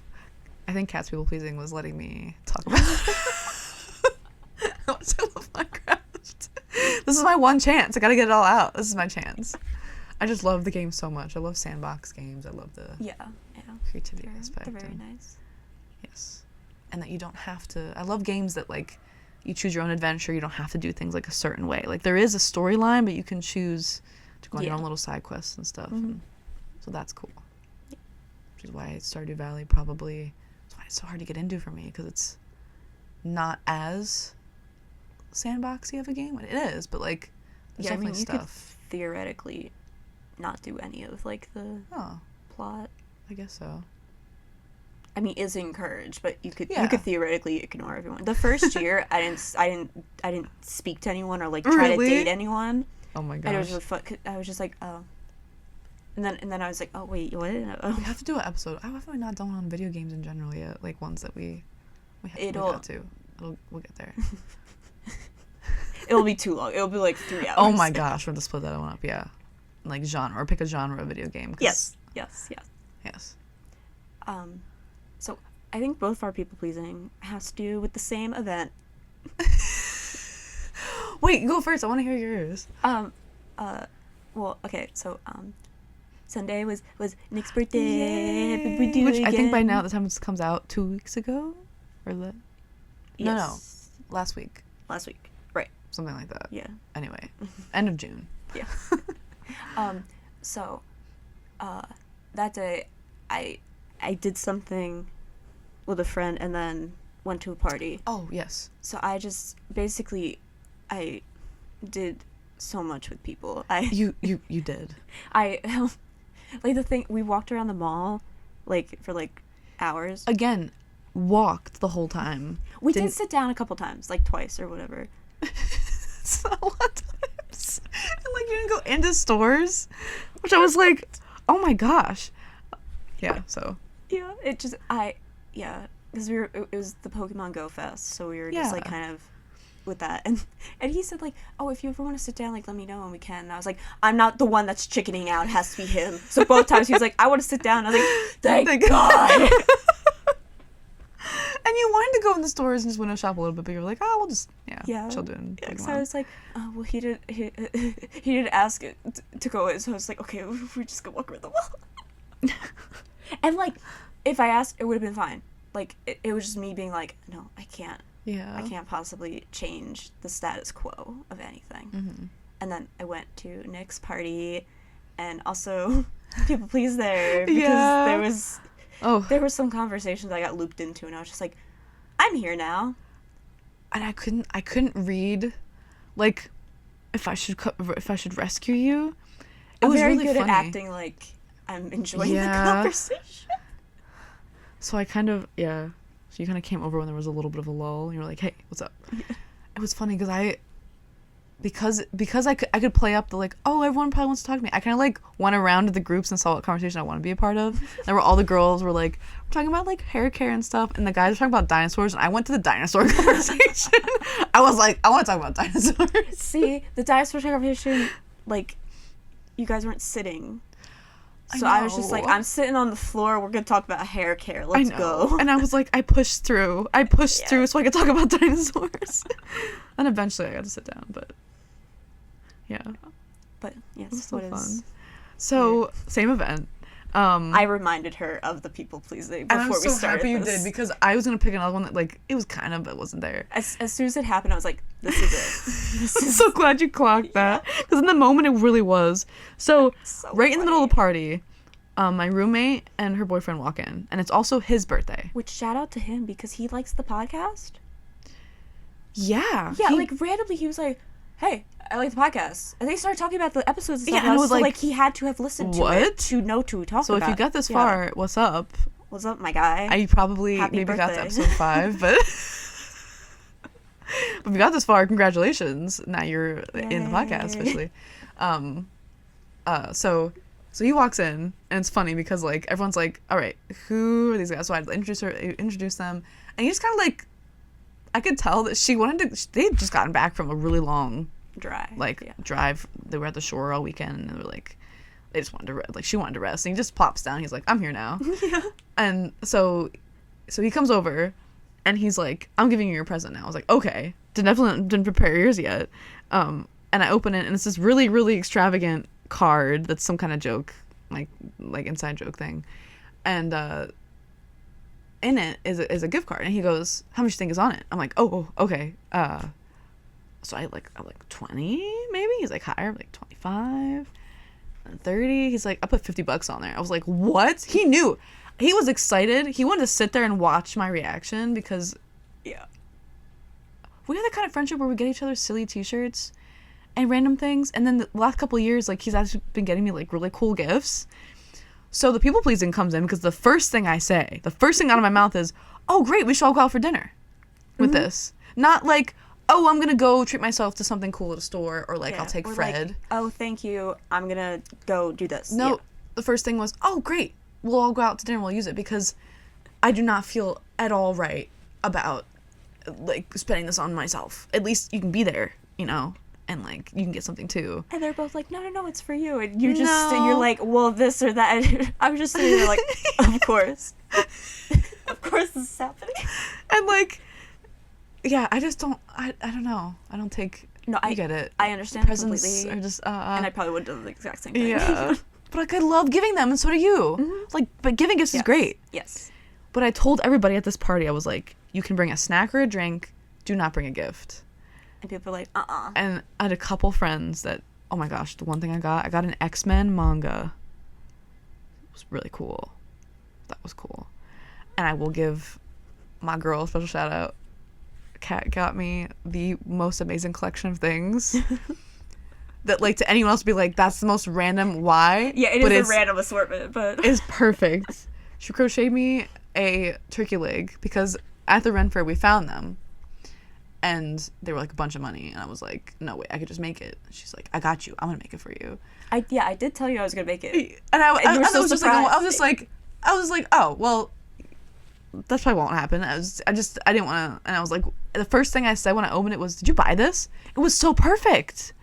I think Cat's people pleasing was letting me talk about how much I love Minecraft. This is my one chance. I gotta get it all out. This is my chance. I just love the game so much. I love sandbox games. I love the creativity aspect. They're very nice. Yes. And that you don't have to... I love games that, like, you choose your own adventure. You don't have to do things, like, a certain way. Like, there is a storyline, but you can choose to go on your own little side quests and stuff. And so that's cool. Which is why Stardew Valley probably... That's why it's so hard to get into for me, because it's not as sandboxy of a game. It is, but, like, there's definitely you could stuff. theoretically not do any of, like, the plot. I guess so. I mean, is encouraged, but you could Yeah. theoretically ignore everyone. The first year, I didn't speak to anyone or like try Really? to date anyone. Oh my gosh. And it was really fun. I was just like, oh, and then I was like, oh wait, what? Oh. We have to do an episode. How have we not done on video games in general yet? Like, ones that we got to. We'll get there. It'll be too long. It'll be like 3 hours. Oh my gosh, we're going to split that one up. Yeah. Like genre, or pick a genre of video game. Yes. So I think both of our people pleasing has to do with the same event. Wait, go first. I want to hear yours. Well, okay, so Sunday was Nick's birthday. Yay. Happy birthday Which I think by again. now the time this comes out 2 weeks ago, or that? Yes. No, last week, Last week, right? something like that. Yeah. Anyway, end of June. Yeah. So, that day, I did something with a friend and then went to a party. Oh yes. So I just I did so much with people. You did. I like the thing, we walked around the mall like for like hours. Again, walked the whole time. We did sit down a couple times, like twice or whatever. It's not a lot of times. And like, you didn't go into stores, which I was like, oh my gosh. Yeah. So. Yeah. It just because it was the Pokemon Go Fest, so we were just like Yeah. kind of with that, and he said like, oh, if you ever want to sit down, like let me know and we can. And I was like, I'm not the one that's chickening out. It has to be him. So both times he was like, I want to sit down. I was like, thank God. And you wanted to go in the stores and just window shop a little bit, but you were like, oh, we'll just chill doing. Yeah, so I was like, oh, well, he did ask it to go in, so I was like, okay, we just go walk around the wall. And like, if I asked, it would have been fine. Like, it was just me being like, no, I can't. Yeah. I can't possibly change the status quo of anything. Mm-hmm. And then I went to Nick's party, and also people please there because Yeah. there was some conversations I got looped into, and I was just like, I'm here now. And I couldn't read, like, if I should rescue you. It I'm was very really good funny. at acting like I'm enjoying the Yeah. conversation. So I kind of, yeah. So you kind of came over when there was a little bit of a lull. And you were like, hey, what's up? It was funny because I could play up the, like, oh, everyone probably wants to talk to me. I kind of, like, went around to the groups and saw what conversation I want to be a part of. And where all the girls were, like, we're talking about, like, hair care and stuff. And the guys were talking about dinosaurs. And I went to the dinosaur conversation. I was like, I want to talk about dinosaurs. See, the dinosaur conversation, like, you guys weren't sitting. So I was just like, I'm sitting on the floor. We're going to talk about hair care. Let's go. And I was like, I pushed through so I could talk about dinosaurs. And eventually I got to sit down, but yeah. But yes, It was so what fun. is... So, same event. I reminded her of the people pleasing before and I'm we so started happy you this. did, because I was going to pick another one that, like, it was kind of, but wasn't there. As soon as it happened, I was like, this is it. I'm so glad you clocked that. Because in the moment, it really was. So right in the middle of the party, my roommate and her boyfriend walk in. And it's also his birthday. Which, shout out to him, because he likes the podcast. Yeah. Yeah, like, randomly he was like, hey, I like the podcast. And they started talking about the episodes and stuff. Yeah, and and I I was was like, like, he had to have listened to what? it to know to talk So about. if you got this Yeah. far, what's up? What's up, my guy? I probably Happy maybe got to birthday. episode 5, but if you got this far, congratulations. Now you're in the podcast Yay. officially. So he walks in, and it's funny because, like, everyone's like, all right, who are these guys? So I introduce them, and he just kind of, like, I could tell that they had just gotten back from a really long drive. Drive. They were at the shore all weekend, and they were like, they just wanted to rest. Like, she wanted to rest, and he just plops down. He's like, I'm here now. Yeah. And so he comes over, and he's like, I'm giving you your present now. I was like, okay. Didn't prepare yours yet. And I open it, and it's this really, really extravagant card that's some kind of joke, like inside joke thing. And in it is a gift card, and he goes, how much do you think is on it? I'm like, oh, okay. So I'm like 20 maybe. He's like, higher. I'm like 25 and 30. He's like, I put $50 on there. I was like, what? He knew. He was excited. He wanted to sit there and watch my reaction because Yeah. we have that kind of friendship where we get each other silly t-shirts and random things. And then the last couple of years, like, he's actually been getting me, like, really cool gifts. So the people pleasing comes in because the first thing out of my mouth is, oh, great, we should all go out for dinner with this. Not like, oh, I'm going to go treat myself to something cool at a store, or, like, I'll take Or Fred. like, oh, thank you. I'm going to go do this. No, Yeah. the first thing was, oh, great, we'll all go out to dinner and we'll use it, because I do not feel at all right about, like, spending this on myself. At least you can be there, you know, and, like, you can get something too. And they're both like, no, it's for you. And you're just, No. you're like, well, this or that. And I was just sitting there like, of course. Of course this is happening. And, like, yeah, I just don't, I don't know. I don't take, No, you get it. I understand Presents completely. are just, And I probably would have done the exact same thing. yeah. But, like, I love giving them, and so do you. Like, but giving gifts is Yes. great. Yes. But I told everybody at this party, I was like, you can bring a snack or a drink, do not bring a gift. And people are like, And I had a couple friends that, oh my gosh, the one thing I got an X-Men manga. It was really cool. That was cool. And I will give my girl a special shout out. Kat got me the most amazing collection of things. That, like, to anyone else would be like, that's the most random, why? Yeah, But is it's a random assortment, but... It's perfect. She crocheted me a turkey leg because at the Ren Fair we found them. And they were like a bunch of money. And I was like, no, wait, I could just make it. She's like, I got you. I'm going to make it for you. I did tell you I was going to make it. And you were so was just like, surprised. I was like, oh, well, that probably won't happen. I didn't want to. And I was like, the first thing I said when I opened it was, did you buy this? It was so perfect.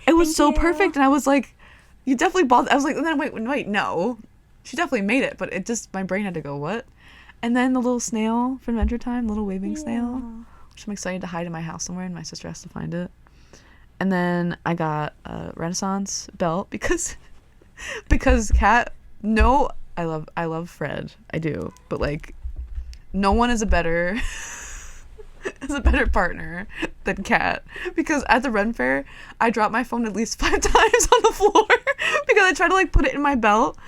It was Thank so you. perfect. And I was like, you definitely bought. I was like, and then wait, no. She definitely made it. But it just, my brain had to go, what? And then the little snail from Adventure Time, little waving snail, which I'm excited to hide in my house somewhere, and my sister has to find it. And then I got a Renaissance belt because Kat, no, I love Fred, I do, but, like, no one is a better is a better partner than Kat, because at the Ren Fair, I dropped my phone at least 5 times on the floor because I tried to like put it in my belt,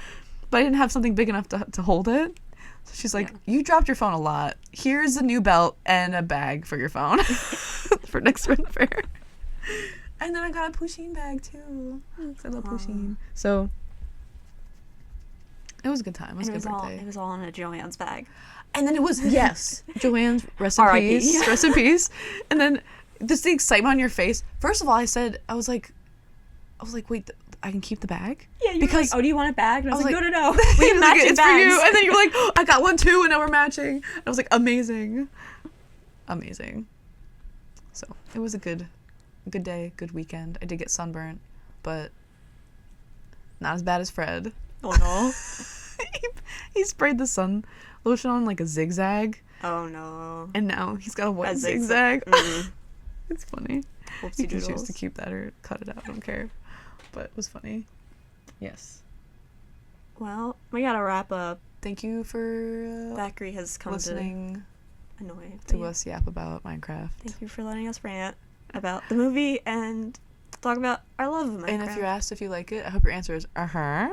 but I didn't have something big enough to hold it. So she's like, you dropped your phone a lot. Here's a new belt and a bag for your phone for next Ren Fair. And then I got a Pusheen bag too. 'Cause I love Pusheen. So it was a good time. It was a good birthday. It was all in a Joanne's bag. And then it was, yes, Joanne's, rest in R.I.P. peace, rest in peace. And then just the excitement on your face. First of all, I was like, wait, I can keep the bag? Yeah, you because were like, oh, do you want a bag? And I was like, no. We have Like, matching it's bags. for you. And then you were like, oh, I got one too, and now we're matching. I was like, amazing. Amazing. So it was a good day, good weekend. I did get sunburnt, but not as bad as Fred. Oh, no. he sprayed the sun lotion on like a zigzag, Oh, no. and now he's got a white A zigzag. Mm. It's funny. Whoopsie You can choose doodles. to keep that or cut it out. I don't care. But it was funny. Yes. Well, we gotta wrap up. Thank you for Thackeray has come listening to annoy to us yap about Minecraft. Thank you for letting us rant about the movie and talk about our love of Minecraft. And if you're asked if you like it, I hope your answer is, uh-huh.